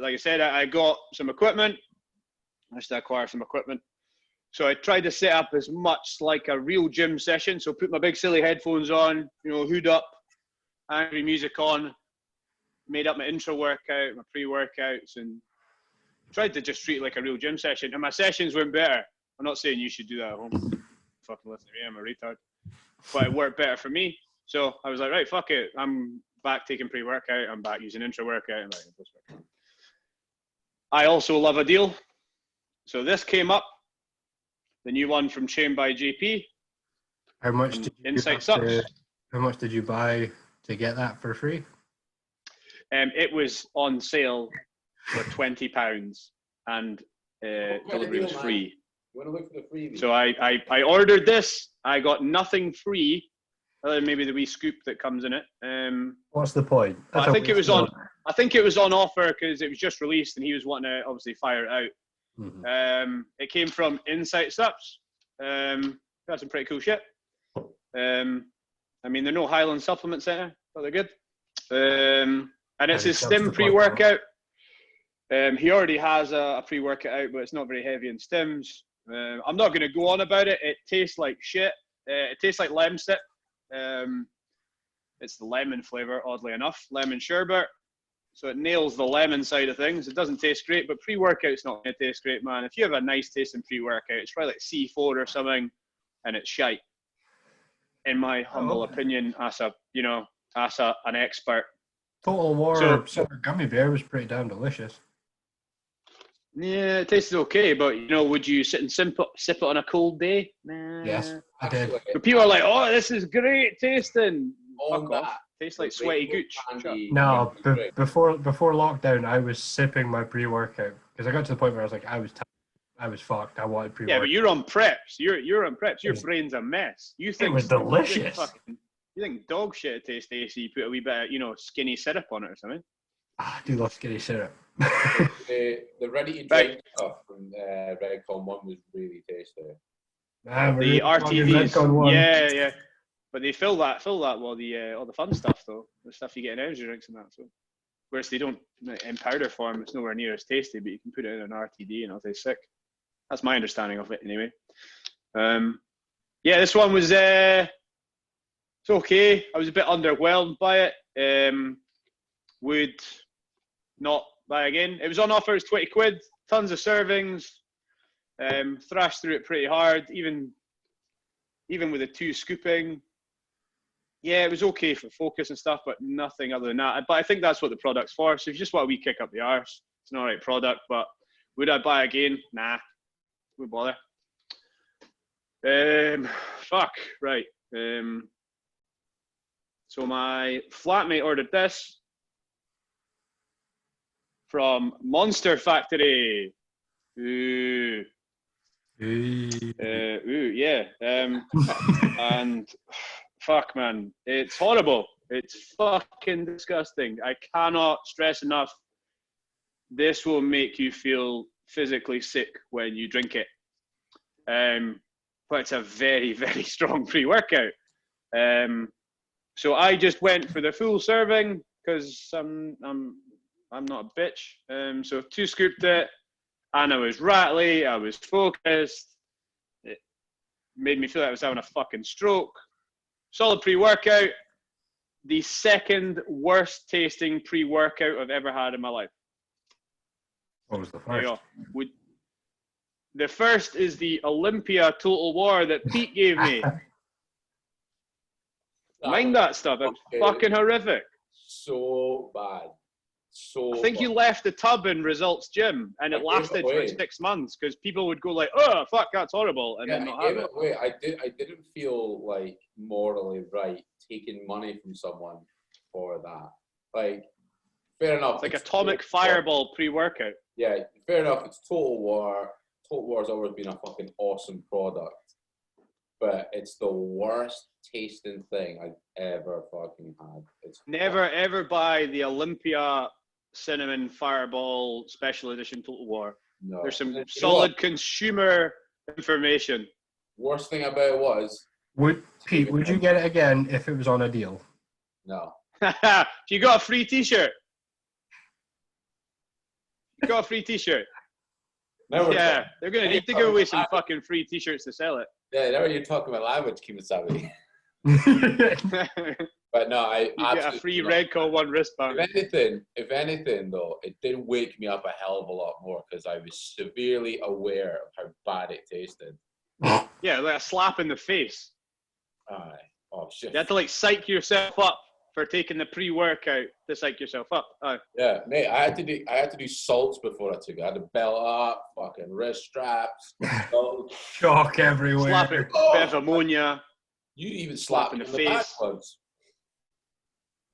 like I said, I got some equipment. I just acquired some equipment. So I tried to set up as much like a real gym session. So put my big silly headphones on, hood up, angry music on, made up my intro workout, my pre-workouts, and tried to just treat it like a real gym session. And my sessions went better. I'm not saying you should do that at home. Fucking listen to me, I'm a retard. But it worked better for me. So I was like, right, fuck it. I'm back taking pre-workout. I'm back using intro workout. I'm back in post-workout. I also love a deal. So this came up. The new one from Chain by JP. How much did Insight Sucks. How much did you buy to get that for free? It was on sale for £20 and delivery was free. You want to look for the freebie? So I ordered this. I got nothing free other than maybe the wee scoop that comes in it. What's the point? I think it was on offer because it was just released and he was wanting to obviously fire it out. Mm-hmm. It came from Insight Sups. Got some pretty cool shit. I mean, they're no Highland Supplement Center, but they're good. And it's his stim pre-workout. He already has a pre-workout out, but it's not very heavy in stims. I'm not going to go on about it. It tastes like shit. It tastes like Lemsip. It's the lemon flavour, oddly enough, lemon sherbet. So it nails the lemon side of things. It doesn't taste great, but pre-workout's not going to taste great, man. If you have a nice tasting pre-workout, it's probably like C4 or something, and it's shite. In my humble opinion, as a an expert. Total War Super Gummy Bear was pretty damn delicious. Yeah, it tasted okay, but would you sit and sip it on a cold day? Nah. Yes, I did. But people are like, "Oh, this is great tasting." On Fuck off. Tastes like sweaty gooch. No, before lockdown, I was sipping my pre-workout because I got to the point where I was like, I was fucked. I wanted pre-workout. Yeah, but you're on preps. You're on preps. Your brain's a mess. You think it was delicious. You think dog shit tastes tasty? You put a wee bit of skinny syrup on it or something. I do love skinny syrup. the ready to drink stuff from Redcon 1 was really tasty. The RTDs, yeah. But they fill that with all the fun stuff though. The stuff you get in energy drinks and that. So, whereas they don't in powder form, it's nowhere near as tasty. But you can put it in an RTD and it'll taste sick. That's my understanding of it anyway. This one was it's okay. I was a bit underwhelmed by it. Would not buy again. It was on offer. It's 20 quid. Tons of servings. Thrashed through it pretty hard. Even with the 2 scooping. Yeah, it was okay for focus and stuff, but nothing other than that. But I think that's what the product's for. So if you just want a wee kick up the arse, it's an alright product. But would I buy again? Nah, wouldn't bother. Right. So my flatmate ordered this from Monster Factory. Ooh. Yeah. And fuck, man, it's horrible. It's fucking disgusting. I cannot stress enough. This will make you feel physically sick when you drink it. But it's a very, very strong pre-workout. So I just went for the full serving because I'm not a bitch. So 2 scooped it, and I was rattly. I was focused. It made me feel like I was having a fucking stroke. Solid pre-workout. The second worst tasting pre-workout I've ever had in my life. What was the first? The first is the Olympia Total War that Pete gave me. Mind that stuff. It's fucking horrific. So bad. I think you left the tub in Results Gym, and it lasted for 6 months because people would go like, "Oh, fuck, that's horrible," and then not have it. I didn't feel like morally right taking money from someone for that. Like, fair enough. It's like Atomic Fireball pre-workout. Yeah, fair enough. It's Total War. Total War's always been a fucking awesome product, but it's the worst tasting thing I've ever fucking had. It's never ever buy the Olympia Cinnamon Fireball Special Edition Total War. No. There's some solid consumer information. Worst thing about it was... Would you get it again if it was on a deal? No. You got a free t-shirt. You got a free t-shirt. Yeah, they're going to need to give away some fucking free t-shirts to sell it. Yeah, now you're talking about language, Kimasabi. But no, I get a free Redcon 1 wristband. If anything, though, it did wake me up a hell of a lot more because I was severely aware of how bad it tasted. Yeah, like a slap in the face. Aye. Oh shit. You had to like psych yourself up for taking the pre-workout to psych yourself up. Aye. Yeah, mate. I had to do salts before I took it. I had to belt up, fucking wrist straps, shock everywhere. Slap it, bit of ammonia. You even slap in the face.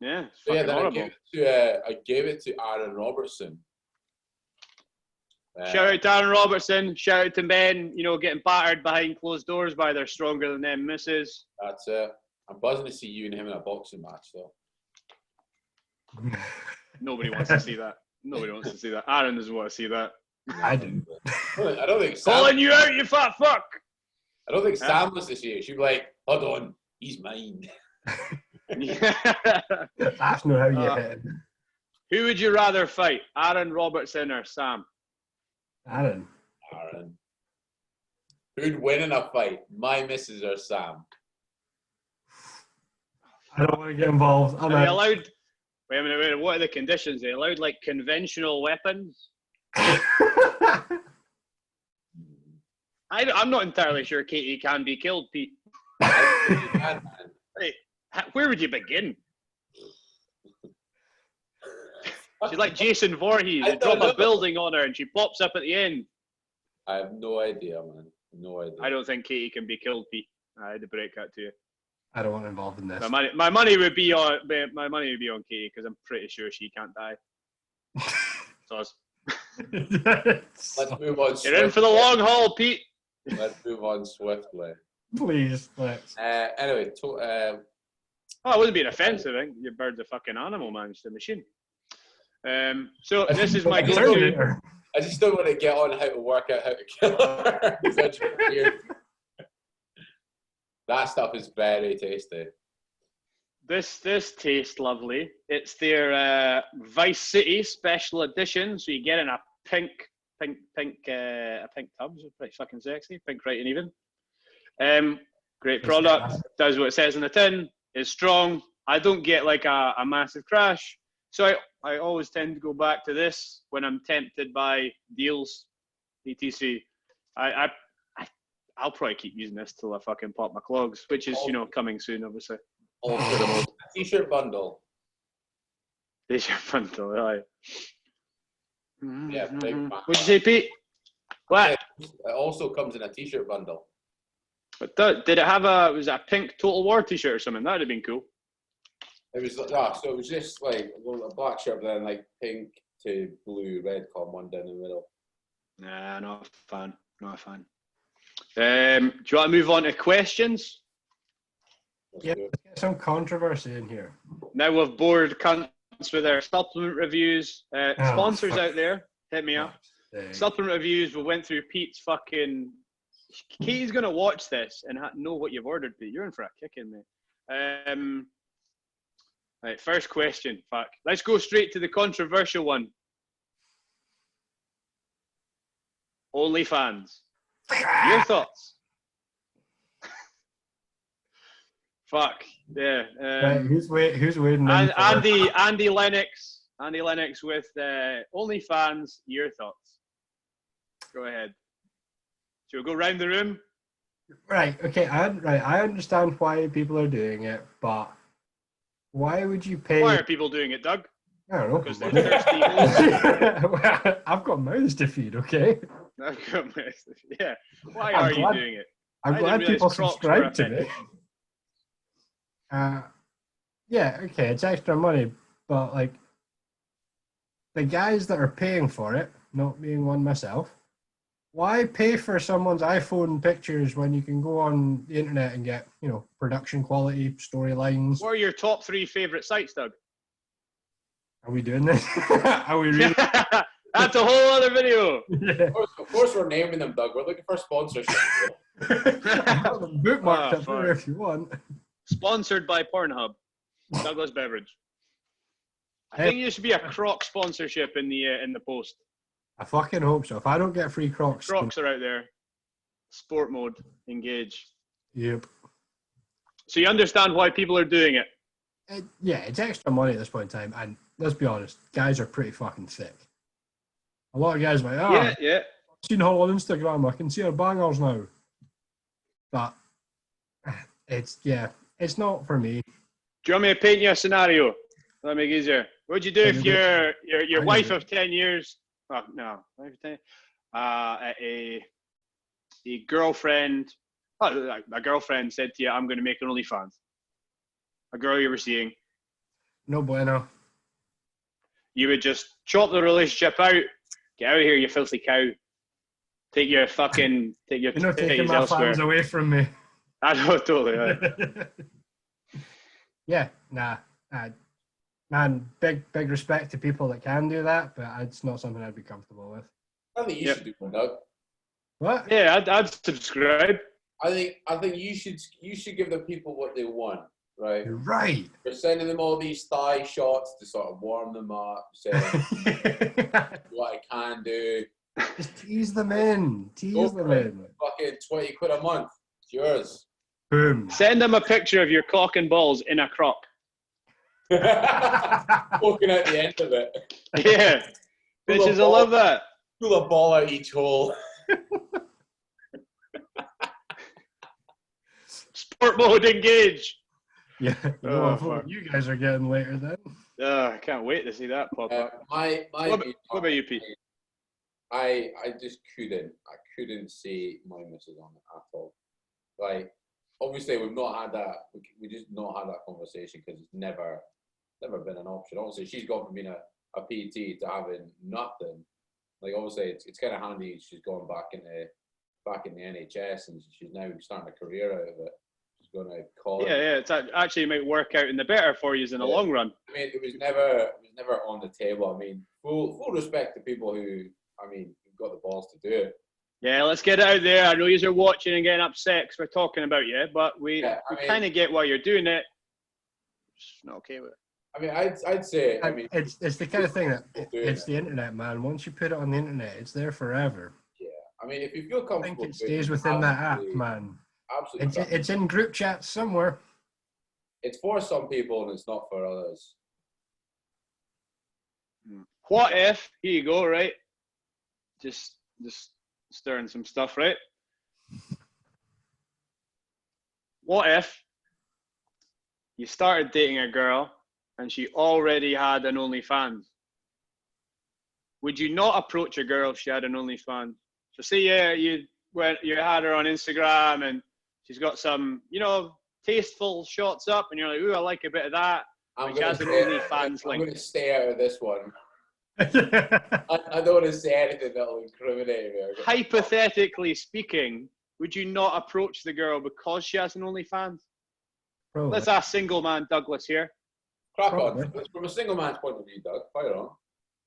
Yeah, it's then horrible. I gave it to Aaron Robertson. Shout out to Aaron Robertson. Shout out to men, getting battered behind closed doors by their stronger than them misses. That's it. I'm buzzing to see you and him in a boxing match, though. Nobody wants to see that. Nobody wants to see that. Aaron doesn't want to see that. I do. I don't think calling you out, you fat fuck. I don't think Sam was to see it. She'd be like, hold on, he's mine. That's not how you hit him. Who would you rather fight, Aaron Robertson or Sam? Aaron. Who'd win in a fight, my missus or Sam? I don't want to get involved. Are they allowed? Wait a minute. What are the conditions? Are they allowed like conventional weapons? I'm not entirely sure Katie can be killed, Pete. Hey, where would you begin? She's like Jason Voorhees. You drop a building on her and she pops up at the end. I have no idea, man. No idea. I don't think Katie can be killed, Pete. I had to break that to you. I don't want involved in this. My money would be on Katie because I'm pretty sure she can't die. So let's move on. You're in for the long haul, Pete. Let's move on swiftly. Please, let's. Anyway, I wasn't being offensive. I think your bird's a fucking animal, man. It's a machine. So this is my go-to. I just don't want to get on how to work out how to kill her. Such weird. That stuff is very tasty. This tastes lovely. It's their Vice City special edition. So you get in a pink tub. It's pretty fucking sexy. Pink, right and even. Great product. Does what it says in the tin. Is strong. I don't get like a massive crash. So I always tend to go back to this when I'm tempted by deals, etc. I'll probably keep using this till I fucking pop my clogs, which is, coming soon, obviously. A t-shirt bundle. T-shirt bundle, right. Yeah, big fan. What'd you say, Pete? What? It also comes in a t-shirt bundle. But did it have was it a pink Total War t-shirt or something? That'd have been cool. It was so it was just like a black shirt, but then like pink to blue, red one down the middle. Nah, not a fan. Not a fan. Do you want to move on to questions? Yeah, let's get some controversy in here. Now we've bored cunts with our supplement reviews. Sponsors out there, hit me up. Supplement reviews. We went through Pete's fucking. Katie's gonna watch this and know what you've ordered, Pete. You're in for a kicking, mate. Right, first question. Fuck. Let's go straight to the controversial one. OnlyFans. Your thoughts? Fuck. Yeah. Right, who's waiting? Andy Lennox with OnlyFans. Your thoughts? Go ahead. Shall we go round the room? Right. Okay. I understand why people are doing it, but why would you pay? Why are people doing it, Doug? I don't know. Because they're thirsty. Well, I've got mouths to feed. Okay. I've got mouths to feed. Yeah. Why are you doing it? I'm glad people subscribe to me. Yeah. Okay. It's extra money, but like the guys that are paying for it, not being one myself. Why pay for someone's iPhone pictures when you can go on the internet and get, production quality, storylines? What are your top 3 favourite sites, Doug? Are we doing this? Are we really? That's a whole other video. Yeah. Of course we're naming them, Doug. We're looking for sponsorship. I've got them bookmarked up there if you want. Sponsored by Pornhub. Douglas Beverage. I think there should be a Croc sponsorship in the post. I fucking hope so. If I don't get free Crocs. Crocs are out there. Sport mode. Engage. Yep. So you understand why people are doing it? Yeah, it's extra money at this point in time. And let's be honest, guys are pretty fucking thick. A lot of guys are like, yeah. I've seen her on Instagram. I can see her bangers now. But it's not for me. Do you want me to paint you a scenario? That'll make it easier. What'd you do if your wife of 10 years... Oh, no. A girlfriend... a girlfriend said to you, I'm going to make an OnlyFans. A girl you were seeing. No bueno. You would just chop the relationship out. Get out of here, you filthy cow. Take your taking my elsewhere. Fans away from me. I know, totally. Right. Yeah, nah. Man, big respect to people that can do that, but it's not something I'd be comfortable with. I think you should do one, Doug. What? Yeah, I'd subscribe. I think you should give the people what they want, right? You're right. You're sending them all these thigh shots to sort of warm them up, saying what I can do. Just tease them in. Tease them in. Fucking 20 quid a month. It's yours. Boom. Send him a picture of your cock and balls in a crop. Poking out the end of it. Yeah. Bitches will love that. Pull a ball out each hole. Sport mode engage. Yeah. What you guys are getting later then. I can't wait to see that pop up. What about you, Pete? I just couldn't see my missus on it at all. Like, obviously we've not had that. We just not had that conversation because it's never been an option. Obviously, she's gone from being a PT to having nothing. Like, obviously, it's kind of handy. She's gone back in the NHS and she's now starting a career out of it. She's going to college. Yeah. It's actually might work out in the better for you in the long run. I mean, it was never on the table. I mean, full respect to people who've got the balls to do it. Yeah, let's get it out there. I know you're watching and getting upset because we're talking about you, but we kind of get why you're doing it. Just not okay with it. I mean, I'd say. I mean, it's the kind of thing that it's the internet, man. Once you put it on the internet, it's there forever. Yeah, I mean, if you feel comfortable, I think it stays within that app, man. Absolutely, it's in group chats somewhere. It's for some people and it's not for others. What if? Here you go, right? Just stirring some stuff, right? What if you started dating a girl and she already had an OnlyFans? Would you not approach a girl if she had an OnlyFans? So say you had her on Instagram and she's got some, tasteful shots up and you're like, ooh, I like a bit of that. She has an OnlyFans link. I'm going to stay out of this one. I don't want to say anything that will incriminate me. Hypothetically speaking, would you not approach the girl because she has an OnlyFans? Probably. Let's ask single man Douglas here. Crack on. From a single man's point of view, Doug, fire on.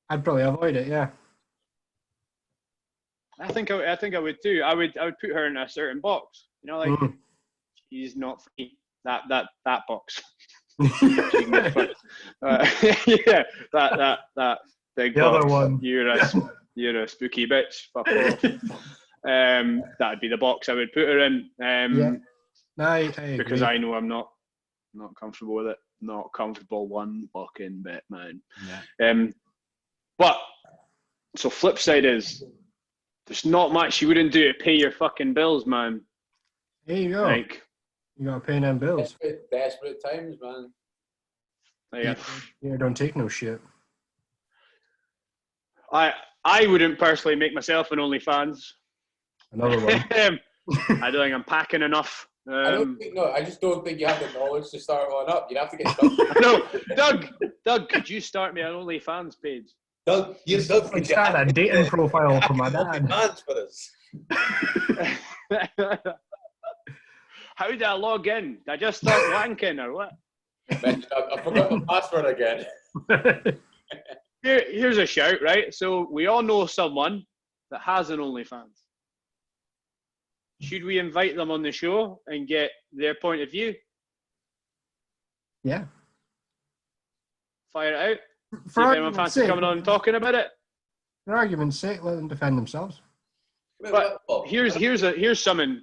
I'd probably avoid it, yeah. I think I would too. I would put her in a certain box. She's not free. That box. Yeah, that big the box. Other one. You're a spooky bitch. Fuck off. That'd be the box I would put her in. I because I know I'm not comfortable with it. Not comfortable one fucking bit, man. Yeah. But so flip side is there's not much you wouldn't do to pay your fucking bills, man. There you go. Like, you gotta pay them bills. Desperate times, man. Yeah. Don't take no shit. I wouldn't personally make myself an OnlyFans. Another one. I don't think I'm packing enough. I just don't think you have the knowledge to start one up. You'd have to get stuff. No, Doug, could you start me an OnlyFans page? Doug, could start a dating profile for my dad. For us. How did I log in? Did I just start wanking or what? Man, I forgot my password again. Here's a shout, right? So we all know someone that has an OnlyFans. Should we invite them on the show and get their point of view? Yeah. Fire it out. See if anyone fancy coming on and talking about it. For argument's sake, let them defend themselves. But here's something.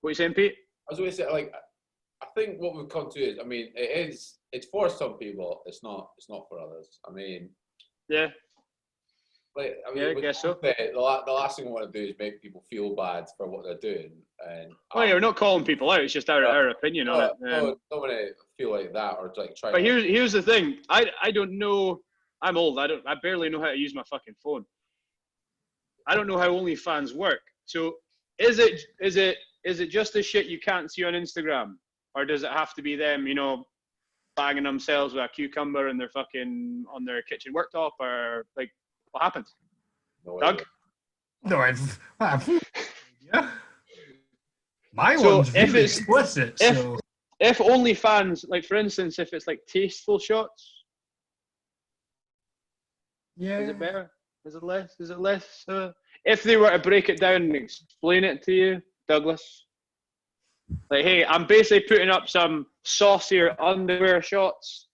What are you saying, Pete? I was going to say, like, I think what we've come to is, I mean, it's for some people. It's not for others. I mean, yeah. Like, I mean, yeah, I guess so. The last thing I want to do is make people feel bad for what they're doing. And yeah, we're not calling people out. It's just our opinion on it. Don't want to feel like that or like try. But here's the thing. I don't know. I'm old. I barely know how to use my fucking phone. I don't know how OnlyFans work. So is it just the shit you can't see on Instagram, or does it have to be them, bagging themselves with a cucumber and they're fucking on their kitchen worktop, or like what happens? No Doug? No, yeah. My one's really explicit. If OnlyFans, like for instance, if it's like tasteful shots, yeah, is it better? Is it less? If they were to break it down and explain it to you, Douglas, like, hey, I'm basically putting up some saucier underwear shots,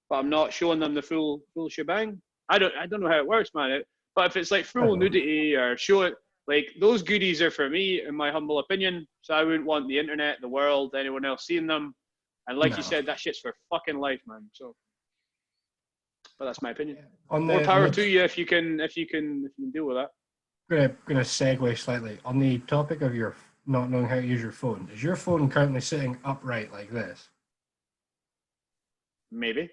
but I'm not showing them the full shebang. I don't know how it works, man. But if it's like full nudity or show it, Like, those goodies are for me, in my humble opinion. So I wouldn't want the internet, the world, anyone else seeing them. And like you said, that shit's for fucking life, man. So, but that's my opinion. More power to you if you can deal with that. Gonna segue slightly on the topic of your not knowing how to use your phone. Is your phone currently sitting upright like this? Maybe.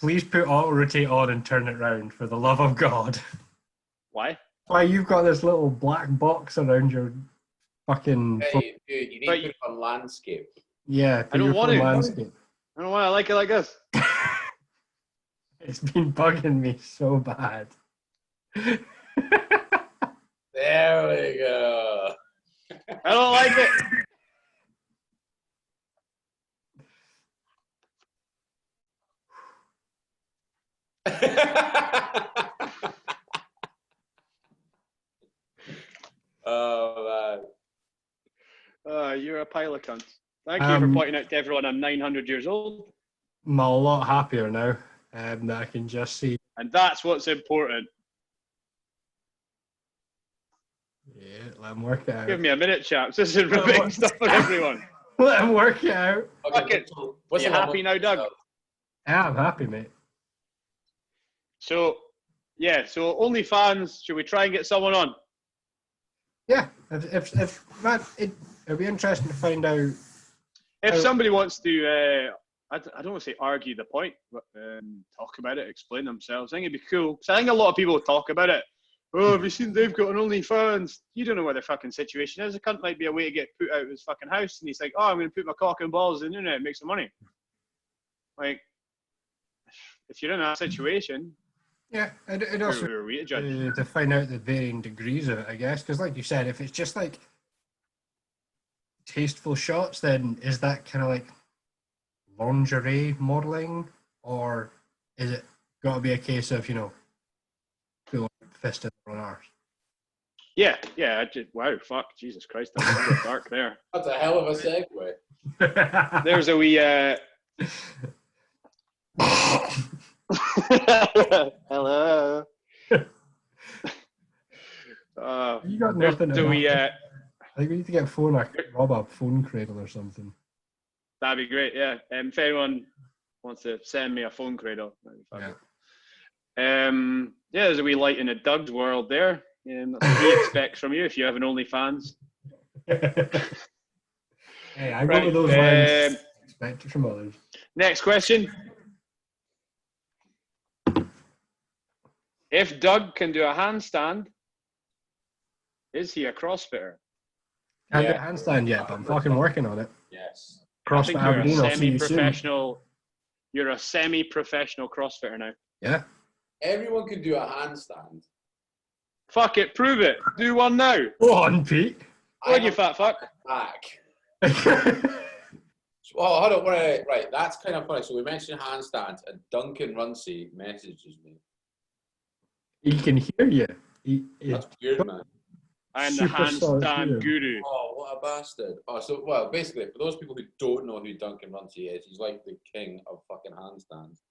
Please put auto rotate on and turn it round, for the love of God. Why? Why you've got this little black box around your fucking. Hey, dude, you need to put it on landscape. Yeah, I don't want to. Landscape. I don't want to. I like it like this. It's been bugging me so bad. There we go. I don't like it. Oh man. You're a pile of cunts. Thank you for pointing out to everyone I'm 900 years old. I'm a lot happier now that I can just see. And that's what's important. Yeah, let him work it out. Give me a minute, chaps. This is riveting stuff for everyone. Let him work it out. Fuck it. Are you happy now, Doug? Yeah, I'm happy, mate. So, yeah, so OnlyFans, should we try and get someone on? Yeah, if Matt, it'd be interesting to find out. If somebody wants to, I don't want to say argue the point, but talk about it, explain themselves, I think it'd be cool. So I think a lot of people talk about it. Oh, have you seen they've got an OnlyFans? You don't know what their fucking situation is. A cunt might be a way to get put out of his fucking house, and he's like, oh, I'm going to put my cock and balls on the internet and make some money. Like, if you're in that situation, yeah, it also to find out the varying degrees of it, I guess, because like you said, if it's just like tasteful shots, then is that kind of like lingerie modeling, or is it got to be a case of, you know, fist in their own arse? Yeah. Wow, fuck, Jesus Christ, that was dark there. That's a hell of a segue. There's a wee. Hello. You got nothing. Do we? I think we need to get rob a phone cradle or something. That'd be great. Yeah. If anyone wants to send me a phone cradle, that'd be fabulous. Yeah, there's a wee light in a Doug's world there. That's what he expects from you if you have an OnlyFans. Hey, I go with those lines. Expect it from others. Next question. If Doug can do a handstand, is he a CrossFitter? Can't do a handstand yet, but I'm fucking working on it. Yes. CrossFit Aberdeen, I'll see you soon. You're a semi-professional CrossFitter now. Yeah. Everyone can do a handstand. Fuck it, prove it. Do one now. Go on, Pete. Go on, you fat fuck. Back. Oh, hold on. Right, that's kind of funny. So we mentioned handstands, and Duncan Runcie messages me. He can hear you. That's weird, man. I am the handstand guru. Oh, what a bastard. Oh, so, well, basically, for those people who don't know who Duncan Runcie is, he's like the king of fucking handstands.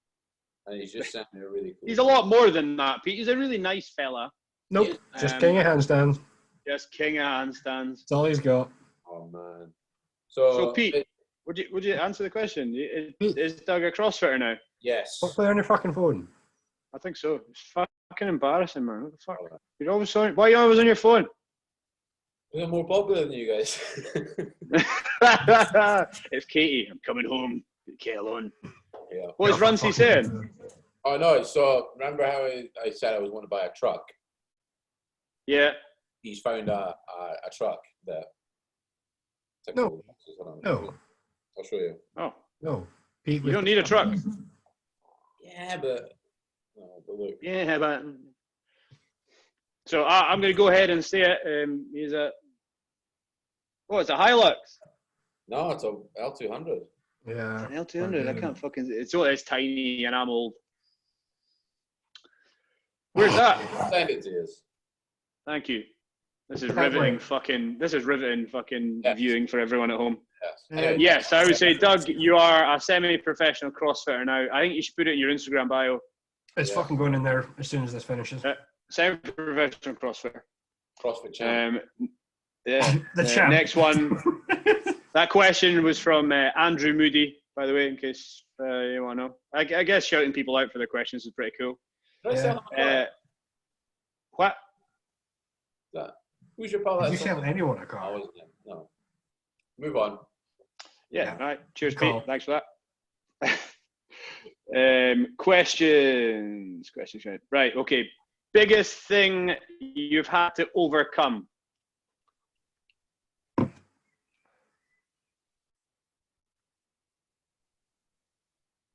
And he's just sent me a really cool. He's a lot more than that, Pete. He's a really nice fella. Nope, just king of handstands. Just king of handstands. That's all he's got. Oh, man. So Pete, would you answer the question? Is Doug a CrossFitter now? Yes. Stop playing on your fucking phone. I think so. It's fucking embarrassing, man. What the fuck? You're always on. Why are you always on your phone? I'm more popular than you guys. It's Katie. I'm coming home. Leave Kate alone. Yeah. What is Runcie saying? Oh, no. So remember how I said I was going to buy a truck? Yeah. He's found a truck that. No. I'll show you. Oh. No. Pete, you don't need a truck. Yeah, but. No, but look. Yeah, but. So I'm going to go ahead and say it. He's a. Oh, it's a Hilux. No, it's a L200. Yeah. An L200. I can't fucking. It's tiny and I'm old. Where's that? Send it to you. Thank you. This is riveting fucking viewing for everyone at home. Yes. Yes, I would say, Doug, you are a semi-professional CrossFitter now. I think you should put it in your Instagram bio. It's fucking going in there as soon as this finishes. Semi-professional CrossFitter. CrossFit champ. Yeah. The champ. Next one. That question was from Andrew Moody, by the way, in case you want to know. I guess shouting people out for their questions is pretty cool. What? Who's your pal? Did you sell anyone a car? I wasn't. No. Move on. Yeah. All right. Cheers, Pete. Thanks for that. Questions. Right. Okay. Biggest thing you've had to overcome?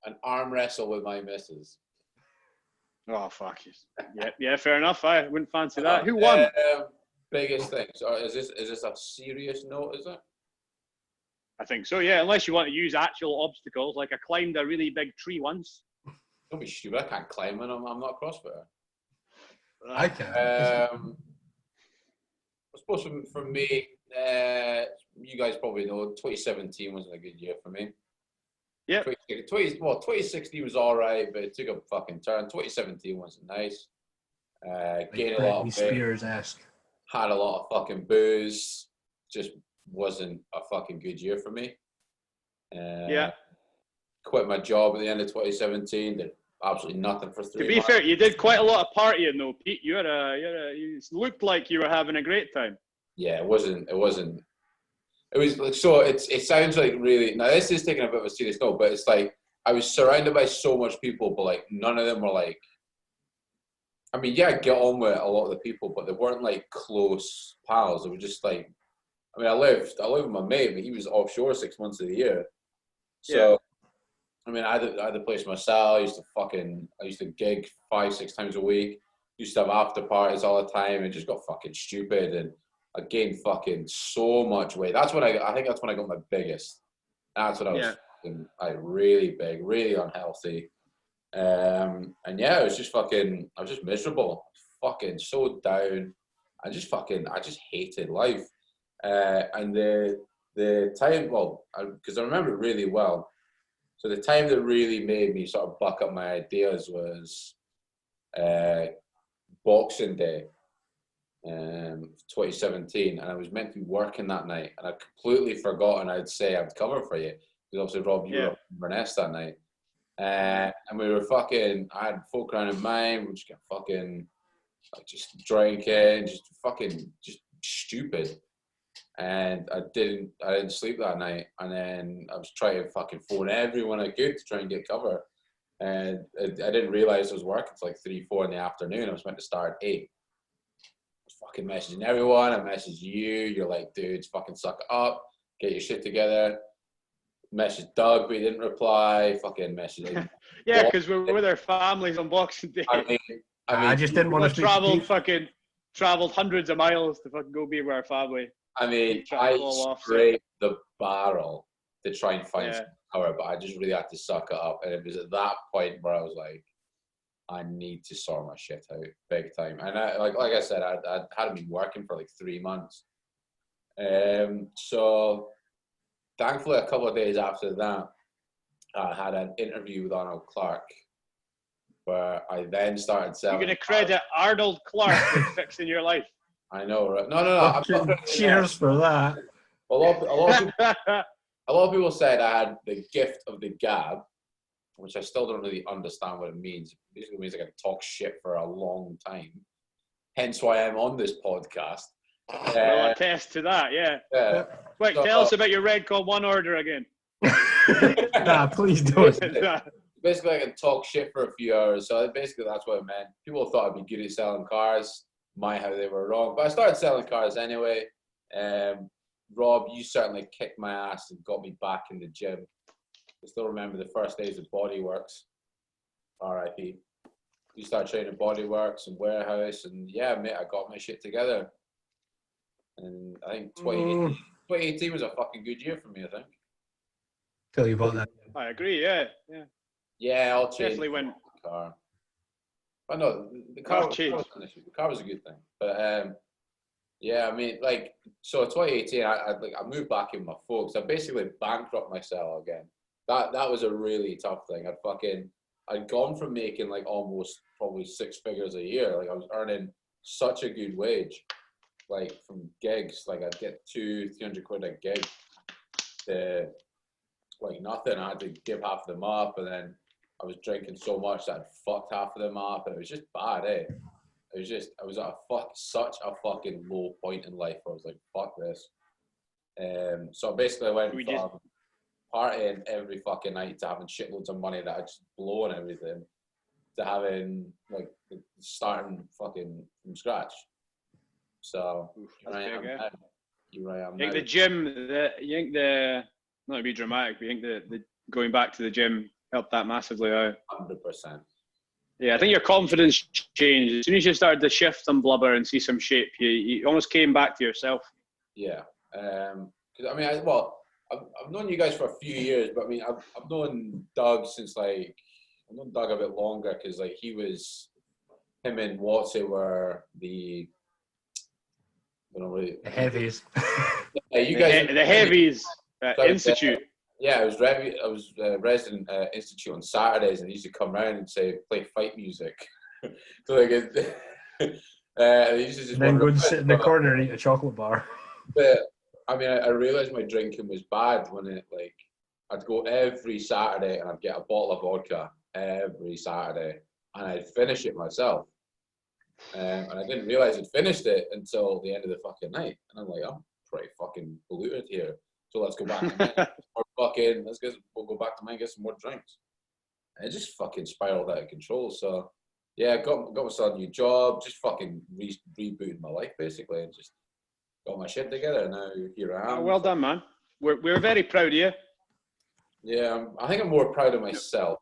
An arm wrestle with my missus. Oh, fuck you. Yeah, fair enough. I wouldn't fancy that. Who won? Biggest thing. So is this a serious note, is it? I think so, yeah. Unless you want to use actual obstacles, like I climbed a really big tree once. Don't be stupid. I can't climb when I'm not a CrossFitter. I can. I suppose for me, you guys probably know 2017 wasn't a good year for me. Yeah. 2016 was all right, but it took a fucking turn. 2017 wasn't nice. Gained a lot of weight. Spears-esque. Had a lot of fucking booze. Just wasn't a fucking good year for me. Yeah. Quit my job at the end of 2017. Did absolutely nothing for 3 months. To be fair, you did quite a lot of partying though, Pete. You looked like you were having a great time. Yeah, it wasn't. It was like, so it sounds like really, now this is taking a bit of a serious note, but it's like I was surrounded by so much people, but like none of them were like, I mean, yeah, I get on with a lot of the people, but they weren't like close pals. They were just like, I mean, I lived with my mate, but he was offshore 6 months of the year. So, yeah. I mean, I had the place myself. I used to gig 5-6 times a week. Used to have after parties all the time. It just got fucking stupid, and I gained fucking so much weight. I think that's when I got my biggest. That's when I was fucking, like, really big, really unhealthy. And yeah, I was just miserable. Fucking so down. I just hated life. And the time, because I remember it really well. So the time that really made me sort of buck up my ideas was Boxing Day, 2017, and I was meant to be working that night, and I'd completely forgotten I'd say I'd cover for you, because obviously Rob, you were up in Inverness that night, and we were fucking, I had folk around in mine, we just get fucking, like, just drinking, just stupid, and I didn't sleep that night, and then I was trying to fucking phone everyone I could to try and get cover, and I didn't realize I was working till like 3-4 in the afternoon. I was meant to start at 8. I was fucking messaging everyone. I messaged you. You're like, dudes, fucking suck it up. Get your shit together. Messaged Doug, but he didn't reply. Fucking messaged. Yeah, because we're with our families on Boxing Day. I just didn't want to traveled hundreds of miles to fucking go be with our family. I mean, I scraped the barrel to try and find some cover, but I just really had to suck it up. And it was at that point where I was like, I need to sort my shit out big time. And like I said, I hadn't been working for like 3 months. So thankfully, a couple of days after that, I had an interview with Arnold Clark, where I then started selling. You're going to credit Arnold Clark for fixing your life. I know, right? No. Cheers for that. A lot of people said I had the gift of the gab, which I still don't really understand what it means. It basically means I can talk shit for a long time. Hence why I'm on this podcast. I'll attest to that, yeah. Quick, tell us about your Redcon 1 order again. Nah, please don't. Basically, I can talk shit for a few hours. So basically, that's what it meant. People thought I'd be good at selling cars. How they were wrong. But I started selling cars anyway. Rob, you certainly kicked my ass and got me back in the gym. I still remember the first days of Bodyworks. R.I.P. You started training Bodyworks and Warehouse, and yeah, mate, I got my shit together. And I think 2018 was a fucking good year for me, I think. Till you bought that. I agree, yeah. Yeah, I'll change. Definitely went. The car. But no, the car was an issue. The car was a good thing. But yeah, I mean, like, so 2018, I moved back in with my folks. I basically bankrupted myself again. That was a really tough thing. I'd gone from making like almost probably 6 figures a year. Like I was earning such a good wage. like from gigs. Like I'd get 200-300 quid a gig to like nothing. I had to give half of them up, and then I was drinking so much that I'd fucked half of them up, and it was just bad, eh? It was just, I was at such a fucking low point in life where I was like, fuck this. So basically I went from partying every fucking night to having shitloads of money that I just blow and everything, to having like starting fucking from scratch. So I am now. You think the gym, not to be dramatic, but you think the going back to the gym helped that massively out? 100%. Yeah, I think your confidence changed. As soon as you started to shift some blubber and see some shape, you almost came back to yourself. Yeah. Because I mean, I've known you guys for a few years, but I mean, I've known Doug since like, I've known Doug a bit longer because like him and Watsy were the, I don't know, really, the heavies. Yeah, you guys. The heavies institute. Yeah, I was resident institute on Saturdays, and he used to come around and say, play fight music. So like, he used to just then go and sit in the corner and eat a chocolate bar. But I mean, I realized my drinking was bad when I'd go every Saturday and I'd get a bottle of vodka every Saturday, and I'd finish it myself. And I didn't realize I'd finished it until the end of the fucking night, and I'm like, I'm pretty fucking polluted here. So let's go back to mine. We'll go back to mine, get some more drinks. And it just fucking spiraled out of control. So yeah, got myself a new job, just fucking rebooted my life basically, and just got my shit together. And now here I am. Oh, well done, man. We're very proud of you. Yeah, I think I'm more proud of myself.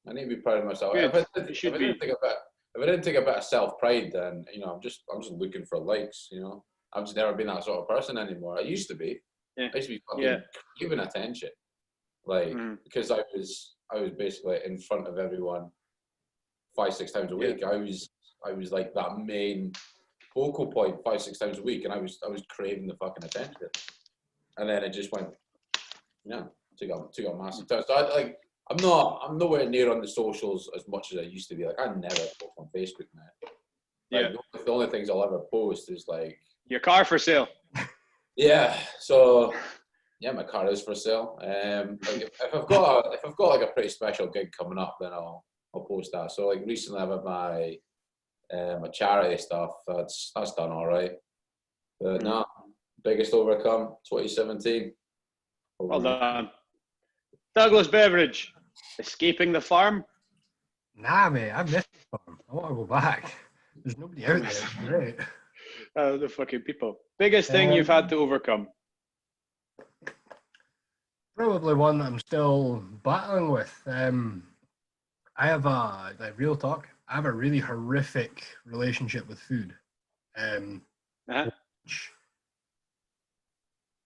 I need to be proud of myself. If I didn't take a bit of self-pride, then I'm just looking for likes. I've just never been that sort of person anymore. I used to be. Yeah. I used to be fucking giving attention, because I was basically in front of everyone 5-6 times a week. I was like that main focal point 5-6 times a week, and I was craving the fucking attention. And then it just went, took a massive turn. So I'm nowhere near on the socials as much as I used to be. Like I never post on Facebook now. The only things I'll ever post is like your car for sale. Yeah, so my car is for sale. If I've got like a pretty special gig coming up, then I'll post that. So like recently I've had my charity stuff. That's done all right. But no, biggest overcome 2017. Well done, Douglas Beveridge. Escaping the farm? Nah, mate, I miss the farm. I want to go back. There's nobody out there. It's great. The fucking people. Biggest thing you've had to overcome? Probably one that I'm still battling with. I have real talk. I have a really horrific relationship with food, which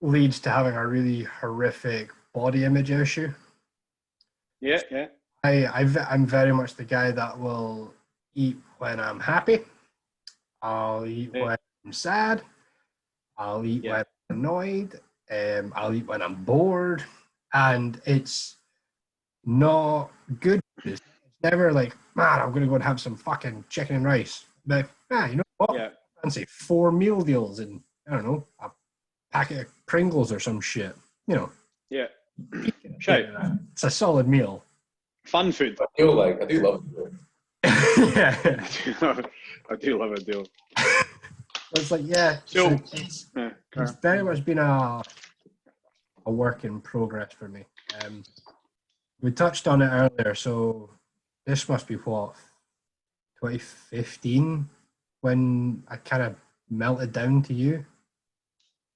leads to having a really horrific body image issue. Yeah. I'm very much the guy that will eat when I'm happy. I'll eat when I'm sad. I'll eat when I'm annoyed. I'll eat when I'm bored. And it's not good. It's never like, man, I'm going to go and have some fucking chicken and rice. But, you know what? Yeah. I fancy 4 meal deals and, I don't know, a packet of Pringles or some shit. Yeah. It's a solid meal. Fun food. I do love it. Yeah. I do love a deal. It's like, it's very much been a work in progress for me. We touched on it earlier, so this must be 2015 when I kind of melted down to you.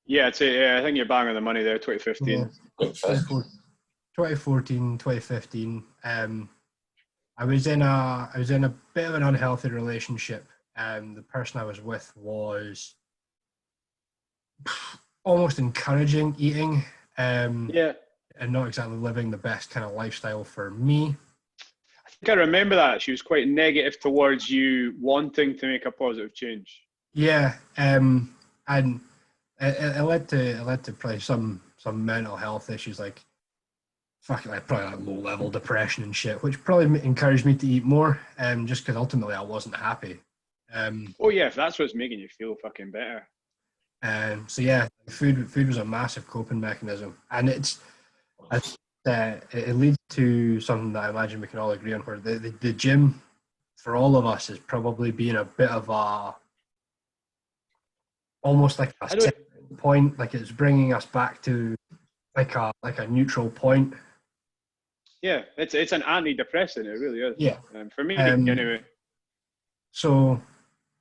Yeah, I think you're bang on the money there. 2015. Yeah. 2014, 2015. I was in a bit of an unhealthy relationship. The person I was with was almost encouraging eating. And not exactly living the best kind of lifestyle for me. I think I remember that. She was quite negative towards you wanting to make a positive change. Yeah, and it led to probably some mental health issues, like probably like low level depression and shit, which probably encouraged me to eat more. Just because ultimately I wasn't happy. If that's what's making you feel fucking better. So yeah, food was a massive coping mechanism, and it leads to something that I imagine we can all agree on, where the gym for all of us is probably being a bit of a, almost like a set point, like it's bringing us back to like a neutral point. Yeah, it's an antidepressant. It really is. Yeah. For me, anyway. So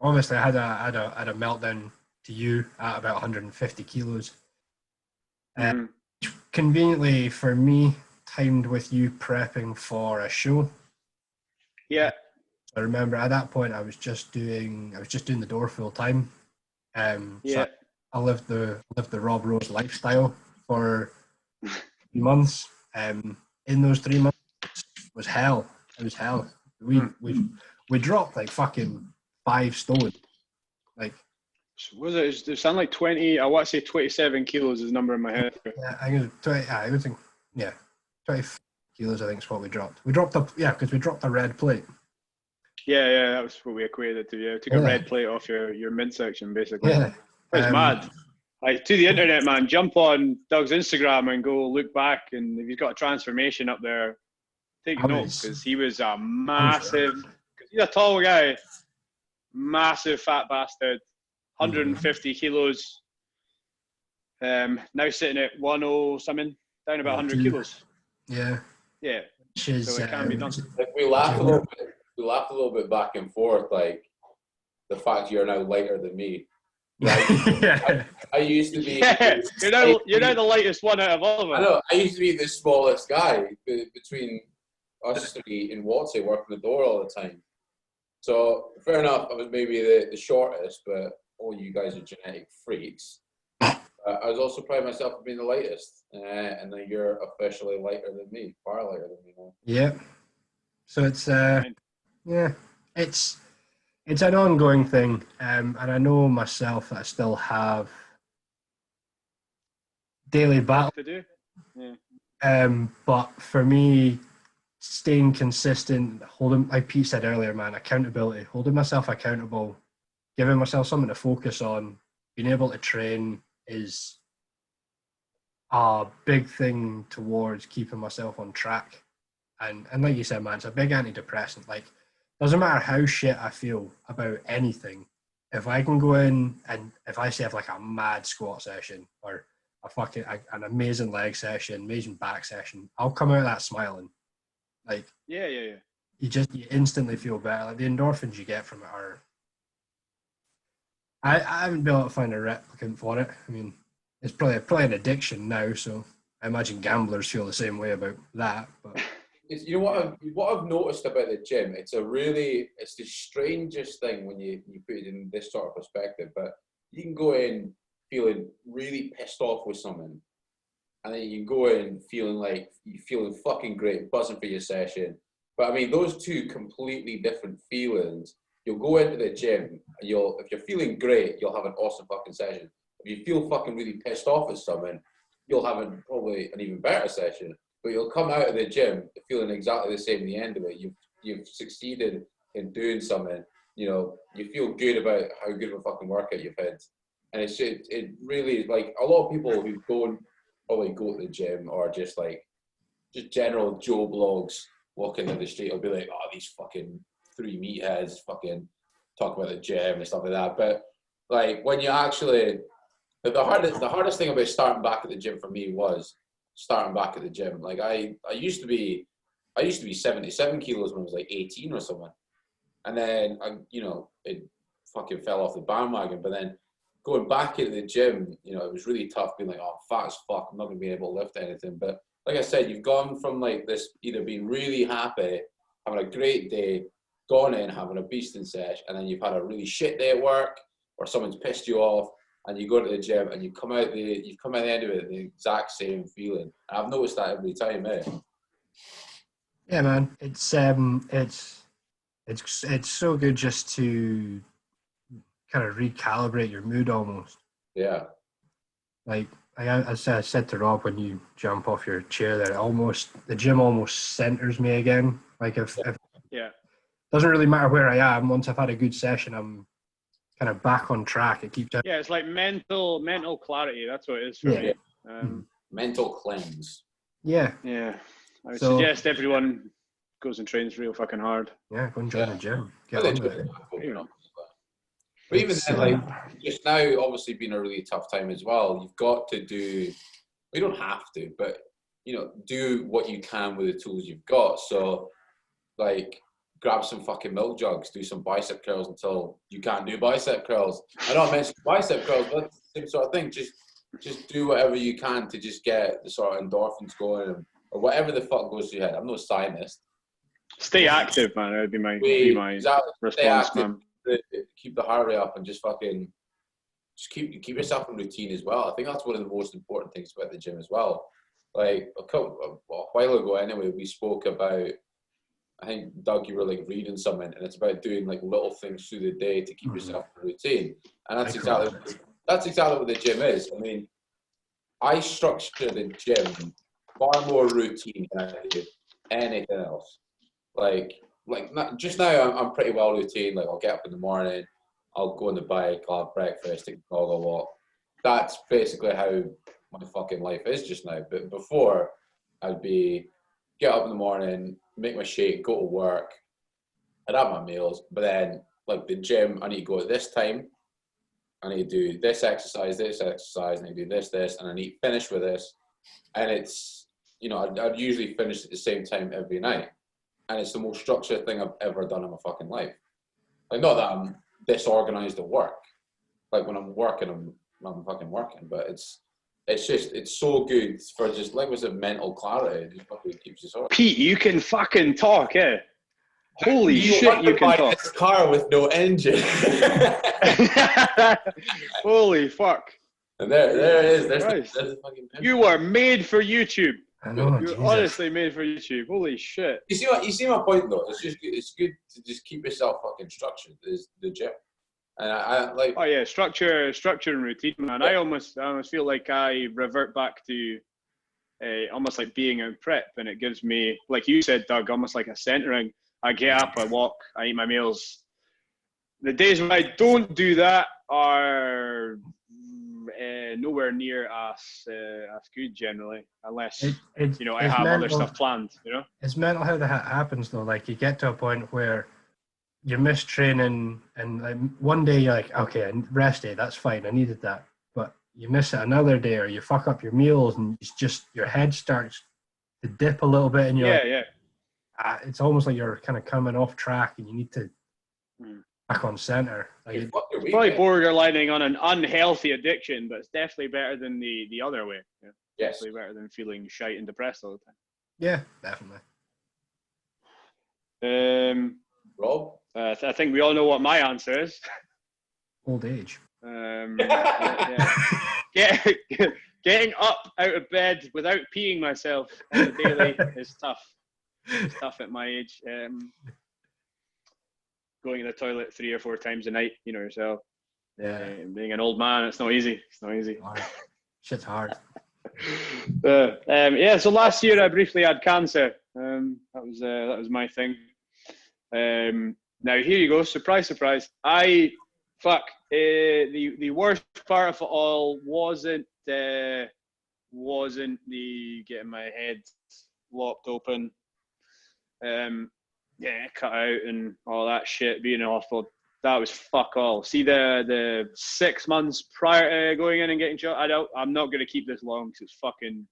obviously, I had a meltdown to you at about 150 kilos. Conveniently for me, timed with you prepping for a show. Yeah. I remember at that point I was just doing the door full time. So I lived the Rob Rose lifestyle for 3 months. In those 3 months was hell. It was hell. We dropped like fucking 5 stone. Like, was it? It sounded like 20. I want to say 27 kilos is the number in my head. Yeah, I think it was 20. I would think 20 kilos. I think is what we dropped. We dropped because we dropped a red plate. Yeah, that was what we equated it to. Yeah, took a red plate off your midsection, basically. Yeah, it was mad. Like, to the internet, man, jump on Doug's Instagram and go look back, and if he's got a transformation up there, take note, because he was a massive. Because he's a tall guy, massive fat bastard, 150 kilos. Now sitting at 10 something, down about 100 kilos. Yeah. So it can be done. Like, we laugh a little bit back and forth, like the fact you're now lighter than me. Like, I used to be. Yeah, you're now the lightest one out of all of us. I know. I used to be the smallest guy between us three in Watsy, working the door all the time. So fair enough, I was maybe the shortest, but all you guys are genetic freaks. I was also proud of myself for being the lightest, and then you're officially lighter than me, far lighter than me now. Yeah. So it's it's an ongoing thing, and I know myself that I still have daily battle to do. Yeah. But for me, staying consistent, like Pete said earlier, man, accountability, holding myself accountable, giving myself something to focus on, being able to train is a big thing towards keeping myself on track. And like you said, man, it's a big antidepressant. Like, doesn't matter how shit I feel about anything, if I can go in and if I say I have like a mad squat session or an amazing leg session, amazing back session, I'll come out of that smiling. Like, yeah. You instantly feel better. Like, the endorphins you get from it are. I haven't been able to find a replicant for it. I mean, it's probably an addiction now, so I imagine gamblers feel the same way about that. But you know what I've noticed about the gym, it's the strangest thing when you put it in this sort of perspective, but you can go in feeling really pissed off with someone, and then you can go in feeling fucking great, buzzing for your session. But I mean, those two completely different feelings. You'll go into the gym, and if you're feeling great, you'll have an awesome fucking session. If you feel fucking really pissed off with someone, you'll have probably an even better session. But you'll come out of the gym feeling exactly the same at the end of it. You've succeeded in doing something. You know, you feel good about how good of a fucking workout you've had. And it really is, like, a lot of people who don't probably go to the gym or just general Joe blogs walking down the street will be like, oh, these fucking 3 meatheads fucking talk about the gym and stuff like that. But like, when you actually, the hardest thing about starting back at the gym for me was starting back at the gym. Like, I used to be 77 kilos when I was like 18 or something, and then it fucking fell off the bandwagon. But then going back into the gym, it was really tough being like, oh, fat as fuck, I'm not gonna be able to lift anything. But like I said, you've gone from like this, either being really happy, having a great day, gone in, having a beasting sesh, and then you've had a really shit day at work, or someone's pissed you off, and you go to the gym and you come out the end of it the exact same feeling. And I've noticed that every time, Yeah, man, it's so good just to kind of recalibrate your mood almost. Yeah. Like I said to Rob when you jump off your chair there, the gym almost centers me again. Like if doesn't really matter where I am. Once I've had a good session, I'm kind of back on track. It keeps. Yeah, it's like mental clarity. That's what it is for me. Mental cleanse. Yeah. Yeah. I would suggest everyone goes and trains real fucking hard. Yeah, go and join the gym. Get on with it. But even then, like, just now, obviously been a really tough time as well. You've got to do, you don't have to, but, you know, do what you can with the tools you've got. So, like, grab some fucking milk jugs, do some bicep curls until you can't do bicep curls. I don't mention bicep curls, but it's the same sort of thing. Just do whatever you can to just get the sort of endorphins going, or whatever the fuck goes through your head. I'm no scientist. Stay active, man. That would be my response, man. Keep the heart rate up and just fucking keep yourself in routine as well. I think that's one of the most important things about the gym as well. Like a while ago, anyway, we spoke about. I think Doug, you were like reading something, and it's about doing like little things through the day to keep yourself in routine, and that's exactly what the gym is. I mean, I structure the gym far more routine than I do anything else. Like not, just now I'm pretty well routine. Like I'll get up in the morning, I'll go on the bike, I'll have breakfast, take the dog a walk. That's basically how my fucking life is just now. But before, I'd be get up in the morning, make my shake, go to work, I'd have my meals, but then like the gym, I need to go at this time, I need to do this exercise, I need to do this, and I need to finish with this. And it's, you know, I'd usually finish at the same time every night. And it's the most structured thing I've ever done in my fucking life. Like, not that I'm disorganized at work. Like, when I'm working, I'm fucking working. But it's so good for just, like, was it mental clarity? It just fucking keeps you sorted. Pete, you can fucking talk, eh? Holy shit, you can talk. This car with no engine. Holy fuck. And there it is. There's the fucking picture. You are made for YouTube. I know, You're honestly made for YouTube. Holy shit. You see my point though. It's good to just keep yourself fucking structured. Is the gym, and I like. Oh yeah, structure and routine, man. Yeah. I almost feel like I revert back to almost like being in prep, and it gives me, like you said, Doug, almost like a centering. I get up, I walk, I eat my meals. The days when I don't do that are nowhere near as good generally, unless you know I have other stuff planned. You know, it's mental how that happens though. Like you get to a point where you miss training, and like one day you're like, okay, rest day, that's fine, I needed that. But you miss it another day, or you fuck up your meals, and it's just your head starts to dip a little bit, and you're it's almost like you're kind of coming off track, and you need to back on center. Like it's probably borderlining on an unhealthy addiction, but it's definitely better than the other way. Yeah. Yes. Definitely better than feeling shite and depressed all the time. Yeah, definitely. Rob? I think we all know what my answer is. Old age. Getting up out of bed without peeing myself on the daily is tough. It's tough at my age. Going to the toilet 3 or 4 times a night, you know yourself. Yeah. Being an old man, it's not easy. It's not easy. Shit's hard. So last year I briefly had cancer. That was my thing. Now here you go. Surprise, surprise. The worst part of it all wasn't the getting my head lopped open. Cut out and all that shit, being in hospital. That was fuck all. See, the 6 months prior to going in and getting shot, I'm not going to keep this long because it's fucking,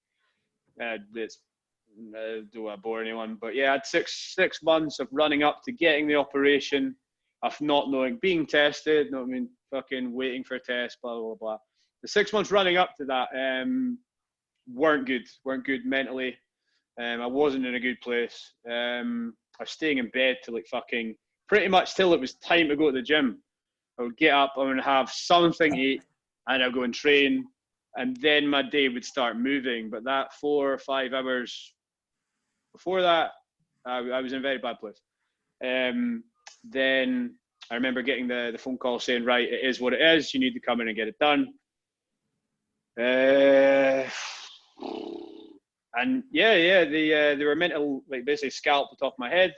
do I bore anyone? But yeah, I had six months of running up to getting the operation, of not knowing, being tested, not fucking waiting for a test, blah, blah, blah. The 6 months running up to that weren't good mentally. I wasn't in a good place. I was staying in bed till like fucking pretty much till it was time to go to the gym. I would get up, I would have something to eat, and I'd go and train, and then my day would start moving. But that 4 or 5 hours before that, I was in a very bad place. Then I remember getting the phone call saying, right, it is what it is. You need to come in and get it done. And they were meant to like basically scalp the top of my head.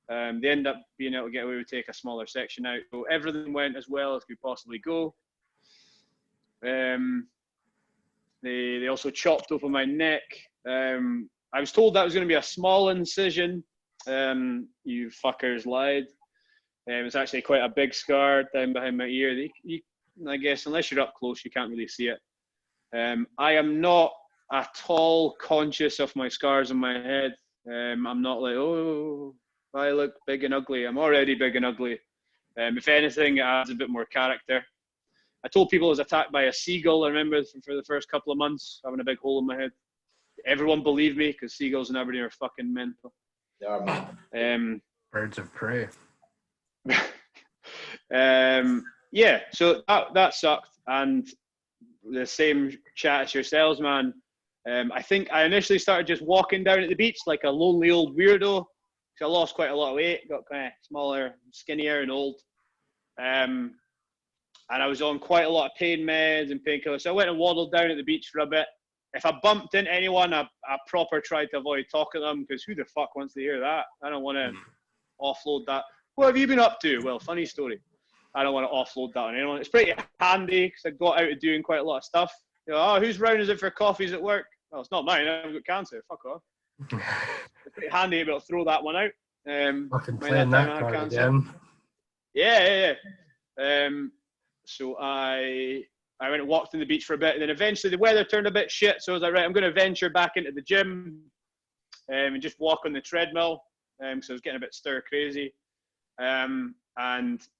They end up being able to get away with take a smaller section out. So everything went as well as could possibly go. They also chopped open my neck. I was told that was going to be a small incision. You fuckers lied. It's actually quite a big scar down behind my ear. I guess unless you're up close, you can't really see it. I am not at all conscious of my scars on my head. I'm not like, oh, I look big and ugly. I'm already big and ugly. If anything, it adds a bit more character. I told people I was attacked by a seagull, I remember, for the first couple of months, having a big hole in my head. Everyone believed me because seagulls in Aberdeen are fucking mental. They are mad. Birds of prey. Yeah, so that sucked. And the same chat as yourselves, man. I think I initially started just walking down at the beach like a lonely old weirdo. So I lost quite a lot of weight, got kind of smaller, skinnier and old. And I was on quite a lot of pain meds and painkillers. So I went and waddled down at the beach for a bit. If I bumped into anyone, I proper tried to avoid talking to them because who the fuck wants to hear that? I don't want to offload that. What have you been up to? Well, funny story. I don't want to offload that on anyone. It's pretty handy because I got out of doing quite a lot of stuff. You know, oh, whose round is it for coffees at work? Well, it's not mine. I've got cancer. Fuck off. It's pretty handy to be able to throw that one out. Fucking playing that card again. Yeah. So I went and walked on the beach for a bit, and then eventually the weather turned a bit shit. So I was like, right, I'm going to venture back into the gym and just walk on the treadmill. So I was getting a bit stir crazy. And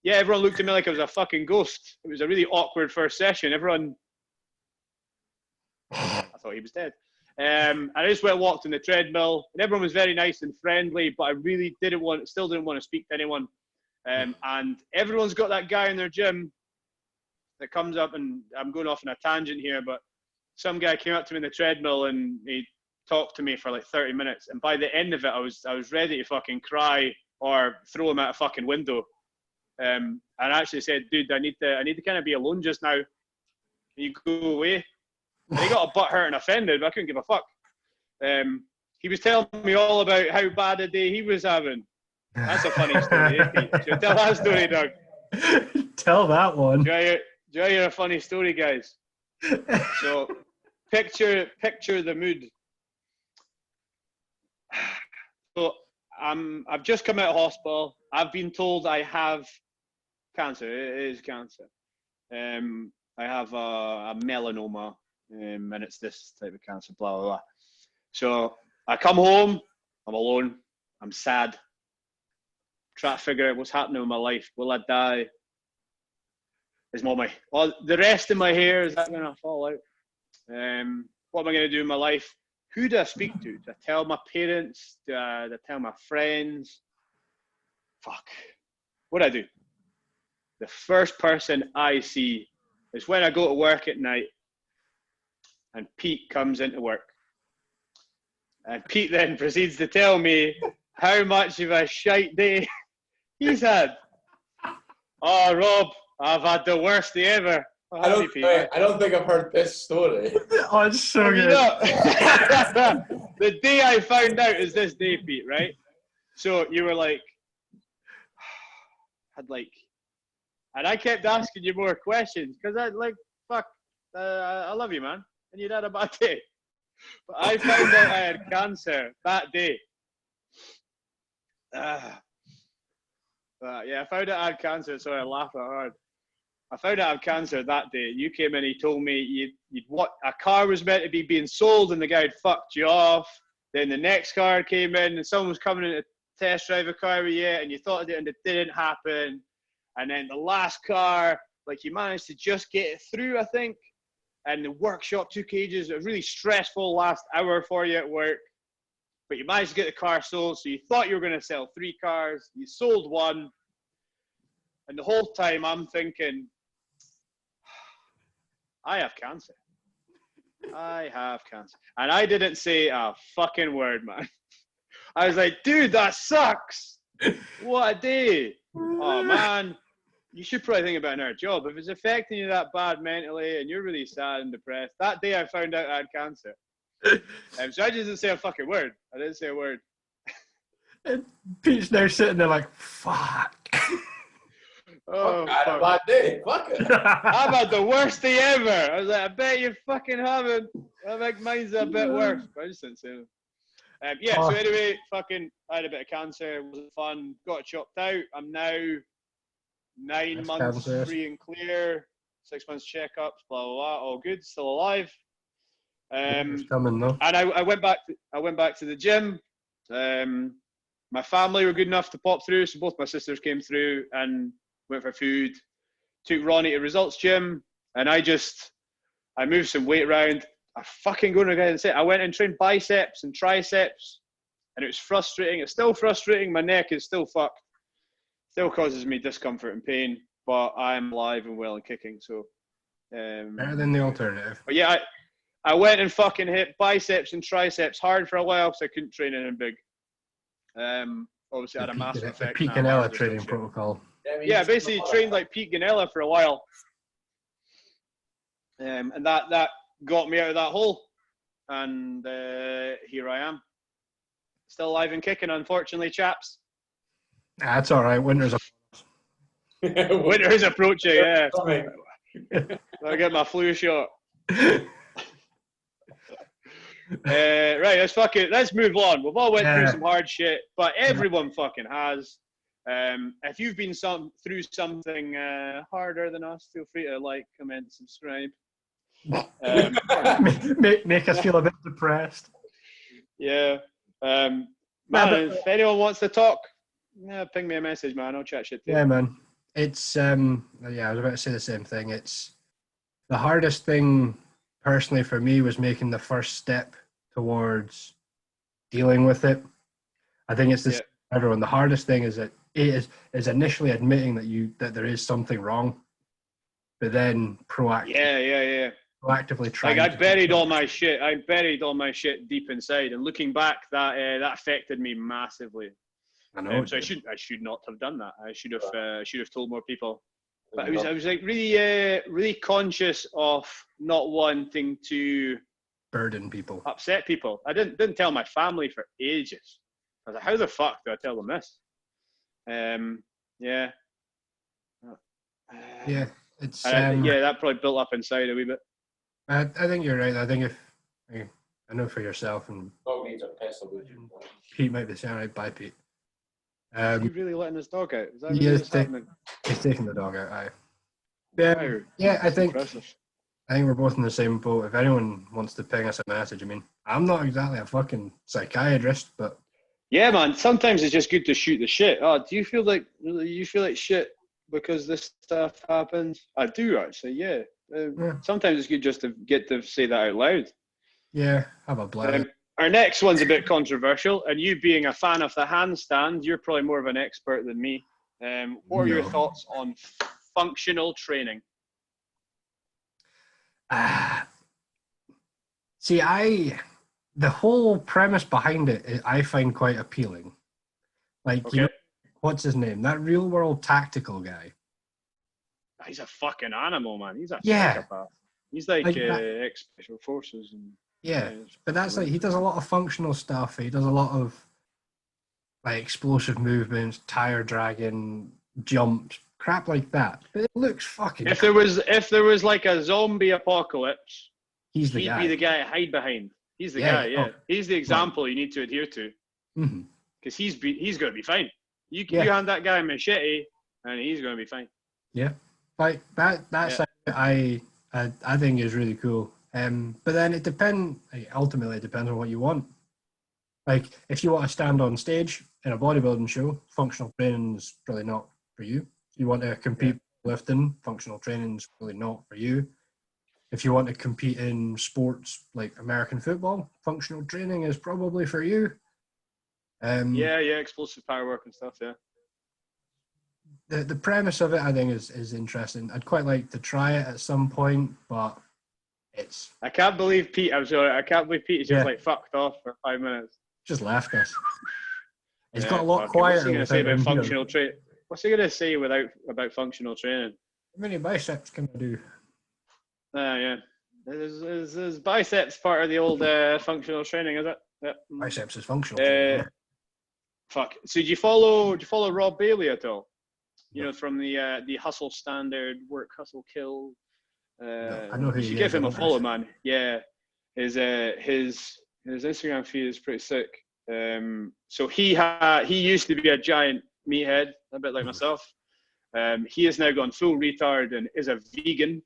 yeah, everyone looked at me like I was a fucking ghost. It was a really awkward first session. Everyone, I thought he was dead. And I just went and walked on the treadmill, and everyone was very nice and friendly, but I really still didn't want to speak to anyone. And everyone's got that guy in their gym that comes up, and I'm going off on a tangent here, but some guy came up to me in the treadmill and he talked to me for like 30 minutes. And by the end of it, I was ready to fucking cry or throw him out a fucking window. And I actually said, dude, I need to kind of be alone just now. Can you go away? And he got a butt hurt and offended, but I couldn't give a fuck. He was telling me all about how bad a day he was having. That's a funny story, eh, Pete? Should I tell that story, Doug? Tell that one. Do you hear a funny story, guys? So, picture the mood. So, I've just come out of hospital. I've been told I have cancer. It is cancer. I have a melanoma, and it's this type of cancer, blah, blah, blah. So, I come home. I'm alone. I'm sad. Try to figure out what's happening with my life. Will I die? Is the rest of my hair, is that going to fall out? What am I going to do in my life? Who do I speak to? Do I tell my parents? Do I tell my friends? Fuck. What do I do? The first person I see is when I go to work at night and Pete comes into work. And Pete then proceeds to tell me how much of a shite day he's had. Oh, Rob, I've had the worst day ever. I don't think I've heard this story. Oh, it's so good. The day I found out is this day, Pete, right? So you were like, and I kept asking you more questions because I love you, man. And you'd had a bad day. But I found out I had cancer that day. Yeah, I found out I had cancer, so I laughed that hard. I found out I had cancer that day. You came in, he told me a car was meant to be being sold and the guy had fucked you off. Then the next car came in and someone was coming in to test drive a car with you and you thought it and it didn't happen. And then the last car, you managed to just get it through, I think. And the workshop took ages. A really stressful last hour for you at work. But you managed to get the car sold, so you thought you were going to sell 3 cars. You sold 1. And the whole time I'm thinking, I have cancer. I have cancer. And I didn't say a fucking word, man. I was like, dude, that sucks. What a day. Oh, man. You should probably think about another job. If it's affecting you that bad mentally and you're really sad and depressed, that day I found out I had cancer. So I just didn't say a fucking word. I didn't say a word. And Pete's now sitting there like, fuck. Oh, I had a bad day. Fuck it. I've had the worst day ever. I was like, I bet you fucking haven't. I think mine's a bit worse. But I just didn't say it. So anyway, fucking, I had a bit of cancer. It wasn't fun. Got it chopped out. I'm now 9 months free and clear. 6 months checkups. Blah blah blah. All good. Still alive. Coming though. And I went back. I went back to the gym. My family were good enough to pop through, so both my sisters came through and went for food. Took Ronnie to Results Gym, and I moved some weight around. I fucking going to go and say I went and trained biceps and triceps, and it was frustrating. It's still frustrating. My neck is still fucked. Still causes me discomfort and pain, but I'm alive and well and kicking. So better than the alternative. But yeah, I went and fucking hit biceps and triceps hard for a while because I couldn't train anything big. Obviously, I had a massive effect. Pete Ganella training protocol. Yeah, basically trained like Pete Ganella for a while, and that got me out of that hole, and here I am, still alive and kicking. Unfortunately, chaps. That's all right. Winter's approaching. Yeah, I get my flu shot. Right, let's move on. We've all went through some hard shit, but everyone fucking has. If you've been through something harder than us, feel free to like, comment, subscribe. Make us feel a bit depressed. Yeah. If anyone wants to talk, ping me a message, man. I'll chat shit to you. Yeah, man. It's I was about to say the same thing. It's the hardest thing personally for me was making the first step towards dealing with it. I think it's this for everyone. The hardest thing is initially admitting that there is something wrong, but then proactively trying. Like I buried all my shit. I buried all my shit deep inside, and looking back, that affected me massively. I know. So I should not have done that. I should have told more people. But I was like really conscious of not wanting to burden people, upset people. I didn't tell my family for ages. I was like, how the fuck do I tell them this? It's that probably built up inside a wee bit. I think you're right. I think I know for yourself and Pete might be saying right. Bye, Pete. Is he really letting his dog out? Is that he's taking the dog out. I think we're both in the same boat. If anyone wants to ping us a message, I mean, I'm not exactly a fucking psychiatrist, but yeah, man. Sometimes it's just good to shoot the shit. Oh, do you feel like shit because this stuff happens? I do actually. Yeah. Sometimes it's good just to get to say that out loud. Yeah, have a blast. Our next one's a bit controversial, and you being a fan of the handstand, you're probably more of an expert than me. What are your thoughts on functional training? The whole premise behind it, I find quite appealing. Like, you know, what's his name? That Real World Tactical guy. He's a fucking animal, man. He's a psychopath. He's like ex-special forces and. Yeah, but that's like he does a lot of functional stuff. He does a lot of like explosive movements, tire dragging, jumps, crap like that. But it looks fucking. If there was like a zombie apocalypse, he'd be the guy to hide behind. He's the guy. Yeah, he's the example you need to adhere to. Because he's going to be fine. You hand that guy a machete, and he's going to be fine. Yeah, like that's I think is really cool. But then it depends. Ultimately, it depends on what you want. Like, if you want to stand on stage in a bodybuilding show, functional training is really not for you. If you want to compete lifting, functional training is really not for you. If you want to compete in sports like American football, functional training is probably for you. Explosive power work and stuff. Yeah. The premise of it, I think, is interesting. I'd quite like to try it at some point, but. I can't believe Pete. I'm sorry. I can't believe Pete is just like fucked off for 5 minutes. Just left us. He's got a lot quieter. What's he going to say about functional training? What's he going to say about functional training? How many biceps can I do? Yeah. Is biceps part of the old functional training? Is it? Yeah. Biceps is functional. Fuck. So do you follow Rob Bailey at all? You know, from the Hustle Standard, Work, Hustle, Kill. No, I know who you should he give is. him a follow, man. Yeah, his Instagram feed is pretty sick. So he used to be a giant meathead, a bit like myself. He has now gone full retard and is a vegan.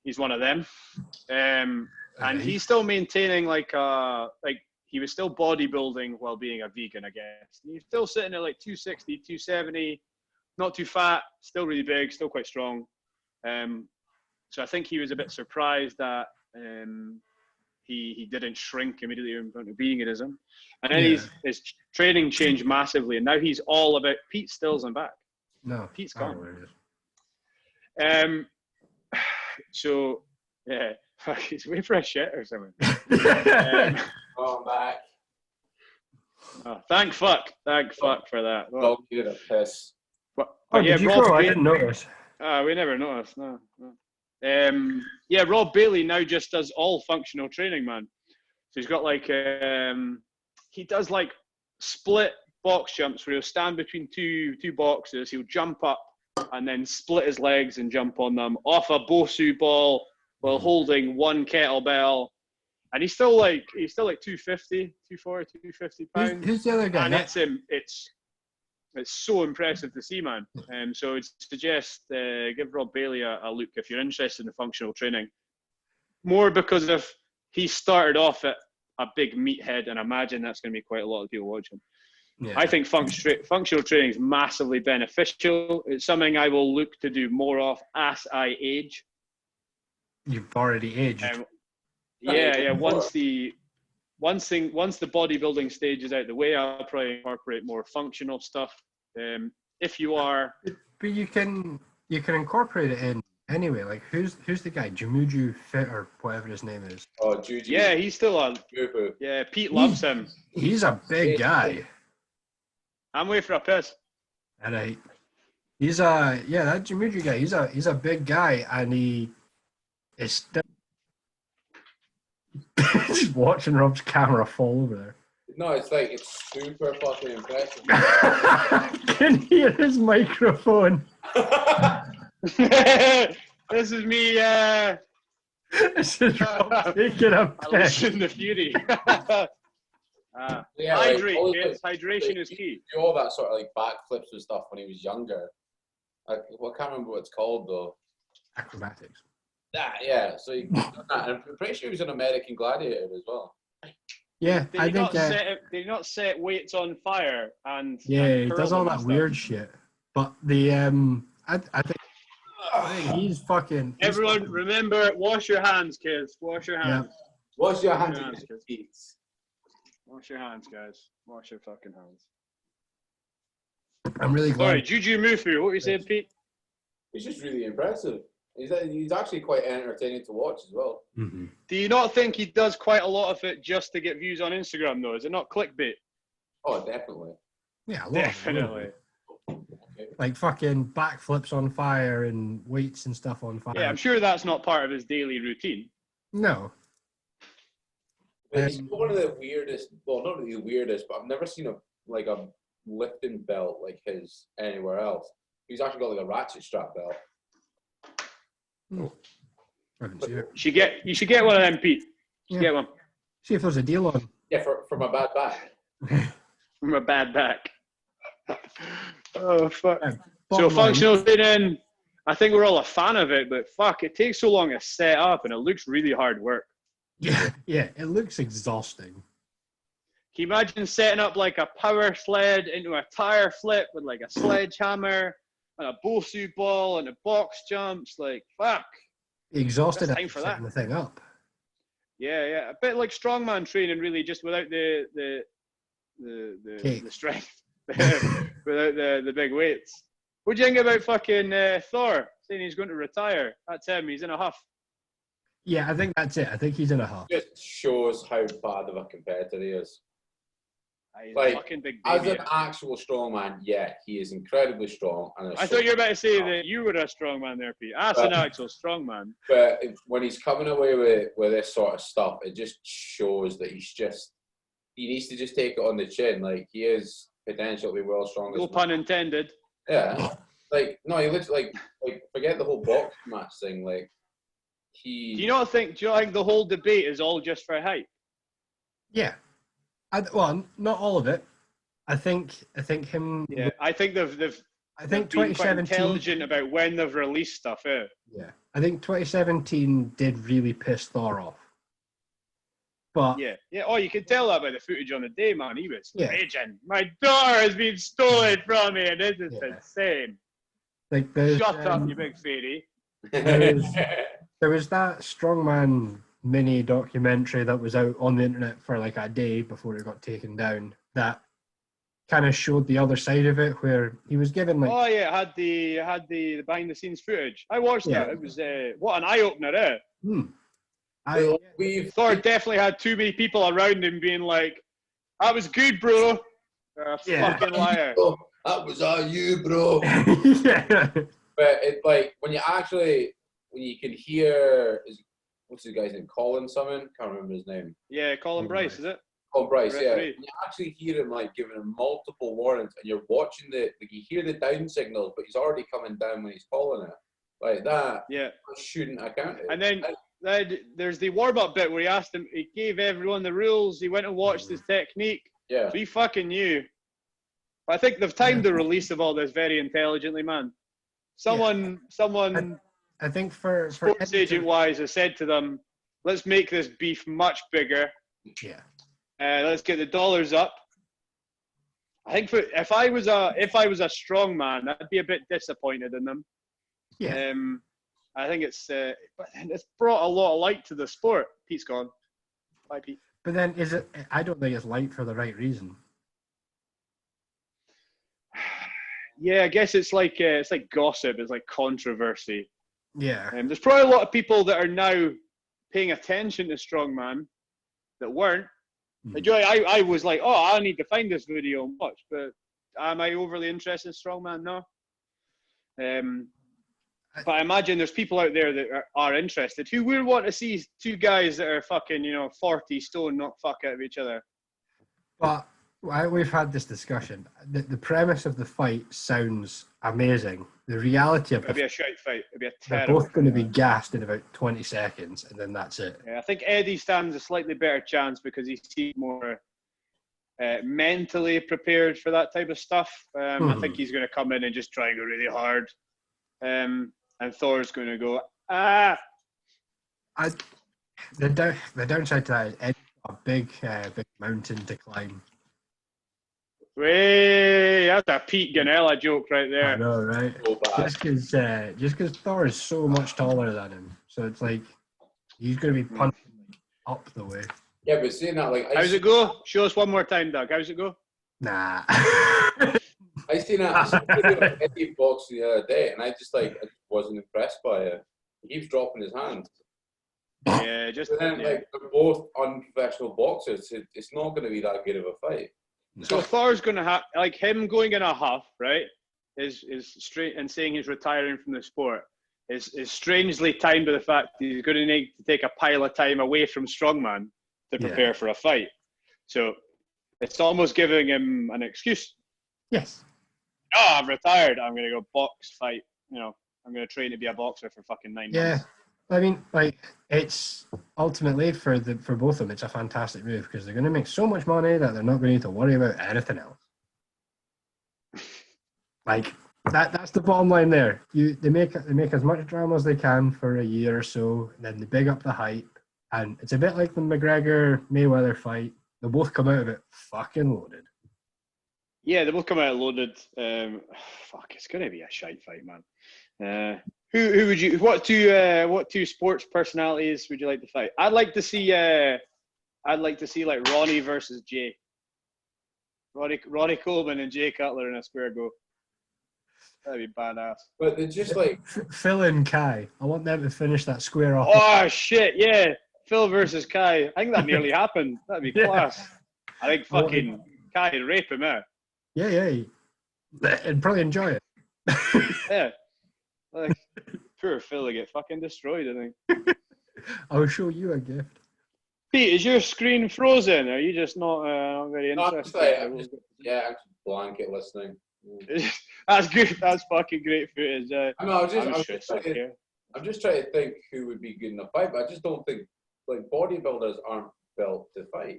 He's one of them, and he's still maintaining like he was still bodybuilding while being a vegan, I guess. And he's still sitting at like 260, 270, not too fat, still really big, still quite strong. So I think he was a bit surprised that he didn't shrink immediately in front of veganism. And then his training changed massively, and now he's all about Pete Stills and back. No, Pete's gone. So yeah, he's waiting for a shit or something. Oh, I'm back. Oh, thank fuck for that. Well, you're a piss. But did you go? I didn't notice. We never noticed. No. Rob Bailey now just does all functional training, man. So he's got like he does like split box jumps where he'll stand between two boxes. He'll jump up and then split his legs and jump on them off a Bosu ball while holding one kettlebell. And he's still like 250, 240, 250 pounds. Who's the other guy? And it's so impressive to see, man. So I'd suggest give Rob Bailey a look if you're interested in functional training. More because of he started off at a big meathead, and I imagine that's going to be quite a lot of people watching. Yeah. I think functional training is massively beneficial. It's something I will look to do more of as I age. You've already aged. Once the bodybuilding stage is out the way, I'll probably incorporate more functional stuff. If you are, but you can incorporate it in anyway. Like who's the guy? Jamuju Fit or whatever his name is. Oh, Juju. Yeah, he's still on. Yeah, Pete loves him. He's a big guy. I'm waiting for a piss. And he's that Jamuju guy. He's a big guy, and he is still. Just watching Rob's camera fall over there. No, it's super fucking impressive. I can hear his microphone. This is me. This is Rob taking a piss. In the fury. Hydration is key. Do all that sort of like backflips and stuff when he was younger. I can't remember what it's called though. Acrobatics. Yeah. So he done that. And I'm pretty sure he was an American Gladiator as well. Yeah, I think. Did he not set weights on fire and? Yeah, he does all that weird shit. But the I think he's fucking. Everyone, remember, wash your hands, kids. Wash your hands. Yeah. Wash your hands, kids. Wash your hands, guys. Wash your fucking hands. I'm really glad. Sorry, Juju Mufu. What you saying, Pete? He's just really impressive. He's actually quite entertaining to watch as well. Mm-hmm. Do you not think he does quite a lot of it just to get views on Instagram, though? Is it not clickbait? Oh, definitely. Yeah, definitely. Like fucking backflips on fire and weights and stuff on fire. Yeah, I'm sure that's not part of his daily routine. No. It's one of the weirdest, well, not really the weirdest, but I've never seen a lifting belt like his anywhere else. He's actually got like a ratchet strap belt. Oh. I didn't see it. You should get one of them, Pete. Get one. See if there's a deal on. Yeah, for my bad back. From a bad back. Oh, fuck. So functional training, I think we're all a fan of it, but fuck, it takes so long to set up and it looks really hard work. Yeah, it looks exhausting. Can you imagine setting up like a power sled into a tire flip with like a sledgehammer and a Bosu ball and a box jumps? Like, fuck. Exhausted time for setting that. The thing up. Yeah. A bit like strongman training, really, just without the strength. Without the big weights. What do you think about fucking Thor saying he's going to retire? That's him. He's in a huff. Yeah, I think that's it. I think he's in a huff. Just shows how bad of a competitor he is. He's like, a fucking big as baby. an actual strongman, yeah, he is incredibly strong. And I thought you were about to say that you were a strongman there, Pete. As an actual strongman. But when he's coming away with this sort of stuff, it just shows that he's just he needs to just take it on the chin. Like, he is potentially world's strongest. No pun intended. Yeah. Like, no, he looks like forget the whole box match thing. Like, Do you not think the whole debate is all just for hype? Yeah. Well, not all of it. I think him. Yeah, I think they've been quite 2017 intelligent about when they've released stuff. Yeah, I think 2017 did really piss Thor off. But yeah. Oh, you can tell that by the footage on the day, man. He was raging. My daughter has been stolen from me, and this is insane. Like, shut up, you big fairy. There was that strongman mini documentary that was out on the internet for like a day before it got taken down. That kind of showed the other side of it, where he was given like. Oh yeah, it had the behind the scenes footage. I watched that. It was what an eye opener, Thor definitely had too many people around him being like, "That was good, bro." Fucking liar. That was all you, bro. Yeah. But it's like when you can hear, what's his guy's name? Colin something? Can't remember his name. Yeah, Colin Bryce, is it? Colin Bryce, Right, yeah. right. When you actually hear him like giving him multiple warnings, and you're watching you hear the down signals, but he's already coming down when he's calling it. Like that. Yeah. Shouldn't have counted. And then there's the warm-up bit where he gave everyone the rules. He went and watched his technique. Yeah. So he fucking knew. But I think they've timed the release of all this very intelligently, man. Someone, I think for sports agent-wise, has said to them, "Let's make this beef much bigger. Yeah. Let's get the dollars up." I think if I was a strong man, I'd be a bit disappointed in them. Yeah. I think it's brought a lot of light to the sport. Pete's gone. Bye, Pete. But then I don't think it's light for the right reason. Yeah, I guess it's like gossip. It's like controversy. Yeah. There's probably a lot of people that are now paying attention to strongman that weren't. Like, I was like, oh, I need to find this video and watch. But am I overly interested in strongman? No. But I imagine there's people out there that are interested who will want to see two guys that are fucking 40 stone knock fuck out of each other. But we've had this discussion. The premise of the fight sounds amazing. The reality of it'll be a shite fight. It'll be a they're terrible. both going to be gassed in about 20 seconds, and then that's it. Yeah, I think Eddie stands a slightly better chance because he seems more mentally prepared for that type of stuff. I think he's going to come in and just try and go really hard. And Thor's going to go, The downside to that is Eddie's got a big mountain to climb. Way, that's a Pete Ganella joke right there. I know, right? Just because Thor is so much taller than him, so it's like he's going to be punching up the way. Yeah, but saying that, like, how's it go? Show us one more time, Doug. How's it go? Nah. I seen that Eddie box the other day, and I just wasn't impressed by it. He keeps dropping his hand. Yeah, they're both unprofessional boxers. It's not going to be that good of a fight. So Thor's going to have, like, him going in a huff, right, is straight, and saying he's retiring from the sport is strangely timed with the fact that he's going to need to take a pile of time away from strongman to prepare for a fight. So it's almost giving him an excuse. Yes. Oh, I'm retired. I'm going to go box fight. I'm going to train to be a boxer for fucking 9 months. Yeah. I mean, like, it's ultimately for both of them, it's a fantastic move because they're going to make so much money that they're not going to need to worry about anything else. Like, that's the bottom line there. They make as much drama as they can for a year or so, and then they big up the hype, and it's a bit like the McGregor-Mayweather fight. They'll both come out of it fucking loaded. Yeah, they both come out loaded. It's going to be a shite fight, man. Who would you? What two sports personalities would you like to fight? I'd like to see like Ronnie versus Jay. Ronnie Coleman and Jay Cutler in a square go. That'd be badass. But they're just like Phil and Kai. I want them to finish that square off. Oh shit! Yeah, Phil versus Kai. I think that nearly happened. That'd be class. I think fucking Kai would rape him, Yeah. And probably enjoy it. Yeah. Like, poor Phil will get fucking destroyed, I think. I'll show you a gift. Pete, is your screen frozen? Are you just not very interested? I'm just blanket listening. That's good. That's fucking great footage. I'm just trying to think who would be good in a fight, but I just don't think like bodybuilders aren't built to fight.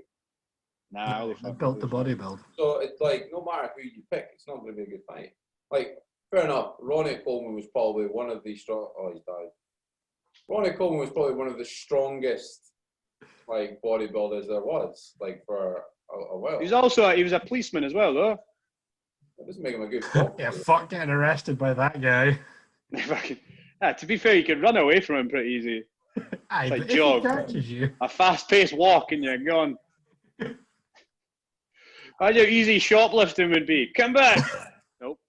Nah, they're built to bodybuild. So it's like no matter who you pick, it's not going to be a good fight. Like fair enough, Ronnie Coleman was probably one of the strong. Oh, he's died. Ronnie Coleman was probably one of the strongest like bodybuilders there was, like for a while. He was a policeman as well, though. That doesn't make him a good fighter. Yeah, fuck getting arrested by that guy. To be fair, you can run away from him pretty easy. Aye, like but if he jog. catches you. A fast-paced walk and you're gone. Imagine how easy shoplifting would be. Come back. Nope.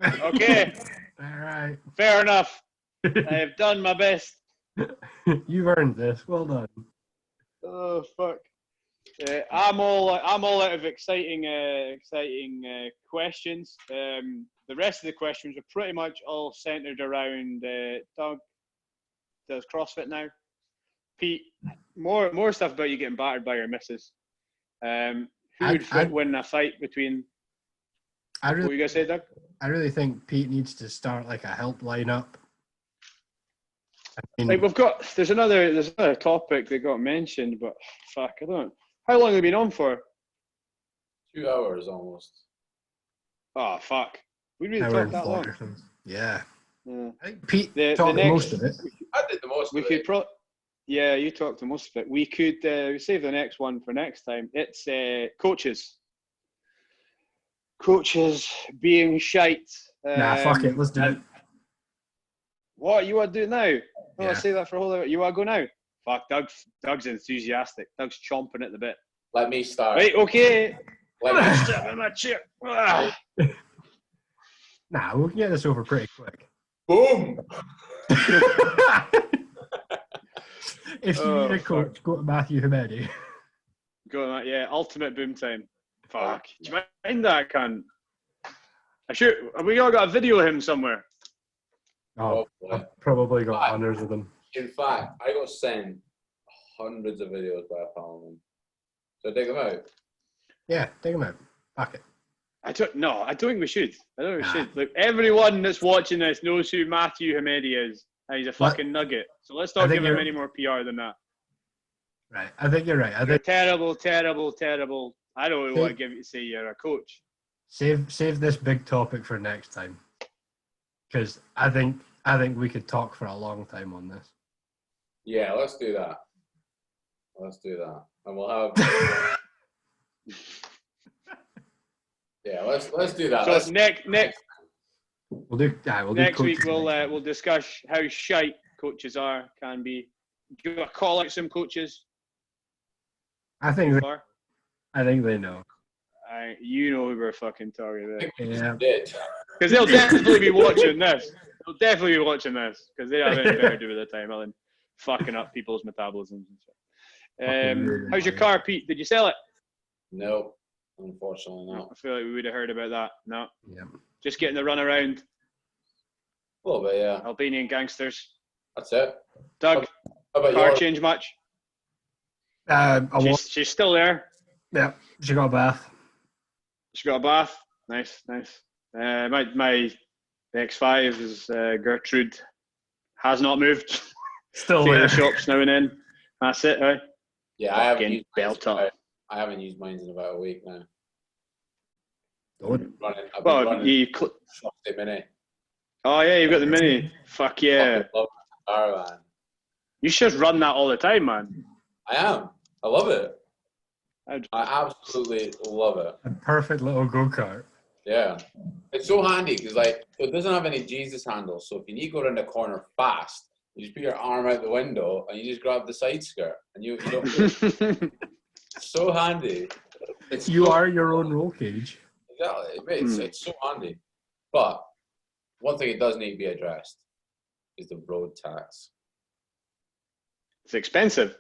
Okay. All right. Fair enough. I have done my best. You've earned this. Well done. Oh fuck. I'm all out of exciting questions. The rest of the questions are pretty much all centered around Doug does CrossFit now. Pete, more stuff about you getting battered by your missus. Who would win a fight between? What were you gonna say, Doug? I really think Pete needs to start like a helpline up. I mean, Like there's another topic that got mentioned, but fuck, I don't. How long have we been on for? 2 hours almost. Oh fuck, we really hour talked that long. Yeah. Yeah. I think Pete talked most of it. I did the most of it. Yeah, you talked to most of it. We could save the next one for next time. It's coaches. Coaches being shite. Nah, fuck it. Let's do it. What? You want to do it now? Oh, Yeah. I'll say that for a whole hour. You want to go now? Fuck, Doug's enthusiastic. Doug's chomping at the bit. Let me start. Right, okay. Let me Step in my chair. Ah. Nah, we can get this over pretty quick. Boom! If you need a coach, go to Matthew Hamedi. Go on, yeah. Ultimate boom time. Fuck. Do you mind that, cunt? Have we all got a video of him somewhere? Oh, I've probably got hundreds of them. In fact, I got sent hundreds of videos by a pal of mine. So dig them out. Yeah, take them out. Fuck it. I don't think we should. I don't think we should. Look, everyone that's watching this knows who Matthew Hamedi is. And he's a fucking nugget. So let's not give him any more PR than that. Right. I think you're right. You're terrible, terrible, terrible. I don't really want to give you to say you're a coach. Save this big topic for next time. Because I think we could talk for a long time on this. Yeah, let's do that. And we'll have yeah, let's do that. So next next week we'll discuss how shite coaches can be. Do you want to call out some coaches? I think they know. You know who we're fucking talking about. Yeah. Because they'll definitely be watching this. Because they have anything better to do with their time other than fucking up people's metabolisms and stuff. How's your car, Pete? Did you sell it? No, unfortunately not. I feel like we would have heard about that. No. Yeah. Just getting the run around. A little bit, yeah. Albanian gangsters. That's it. Doug, how about car yours? change much? She's still there. Yeah, she got a bath. She got a bath. Nice. My X5 is Gertrude. Has not moved. Still in there. the shops now and then. That's it, right? Yeah, I haven't used mine in about a week now. I've been running the Mini. Oh yeah, you've got the Mini. Fuck yeah. I love the car, man. You should run that all the time, man. I am. I love it. I absolutely love it. A perfect little go-kart. Yeah. It's so handy because it doesn't have any Jesus handles. So if you need to go around the corner fast, you just put your arm out the window and you just grab the side skirt and you don't. So handy. You are your own roll cage. Exactly. It's so handy. But one thing it does need to be addressed is the road tax. It's expensive.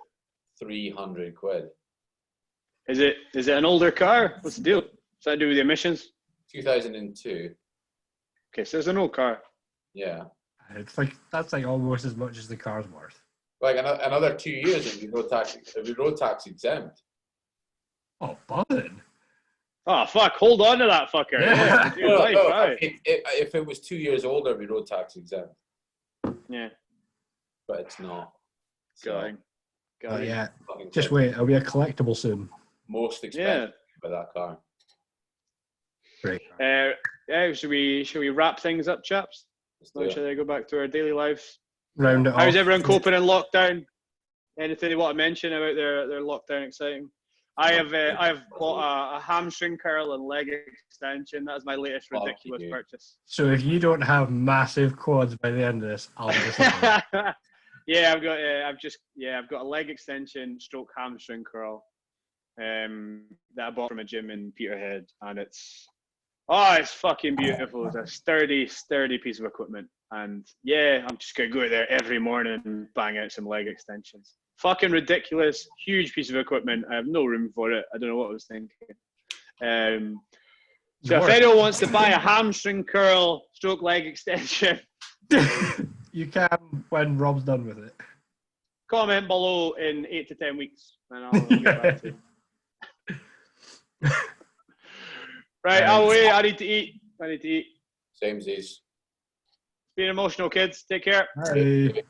300 quid. Is it an older car? What's the deal? Does that do with the emissions? 2002. Okay, so it's an old car. Yeah. That's like almost as much as the car's worth. Like another 2 years, it'd be road tax exempt. Oh, buzzing. Oh, fuck. Hold on to that fucker. Yeah. No, if it was 2 years older, it'd be road tax exempt. Yeah. But it's not. So, Going. Yeah. Just wait. It'll be a collectible soon. Most expensive by that car. Great. Yeah, should we wrap things up, chaps? Should I go back to our daily lives? Round it off. How's everyone coping in lockdown? Anything they want to mention about their lockdown exciting? I have bought a hamstring curl and leg extension. That is my latest ridiculous purchase. So if you don't have massive quads by the end of this, I'll just yeah, I've got a leg extension stroke hamstring curl that I bought from a gym in Peterhead, and it's fucking beautiful. It's a sturdy piece of equipment, and yeah, I'm just gonna go there every morning and bang out some leg extensions. Fucking ridiculous, huge piece of equipment. I have no room for it. I don't know what I was thinking. So if anyone wants to buy a hamstring curl stroke leg extension, you can when Rob's done with it. Comment below in 8 to 10 weeks, and I'll get back to you. Right, I'll wait. I need to eat. Same Z's. Being emotional, kids. Take care. Bye.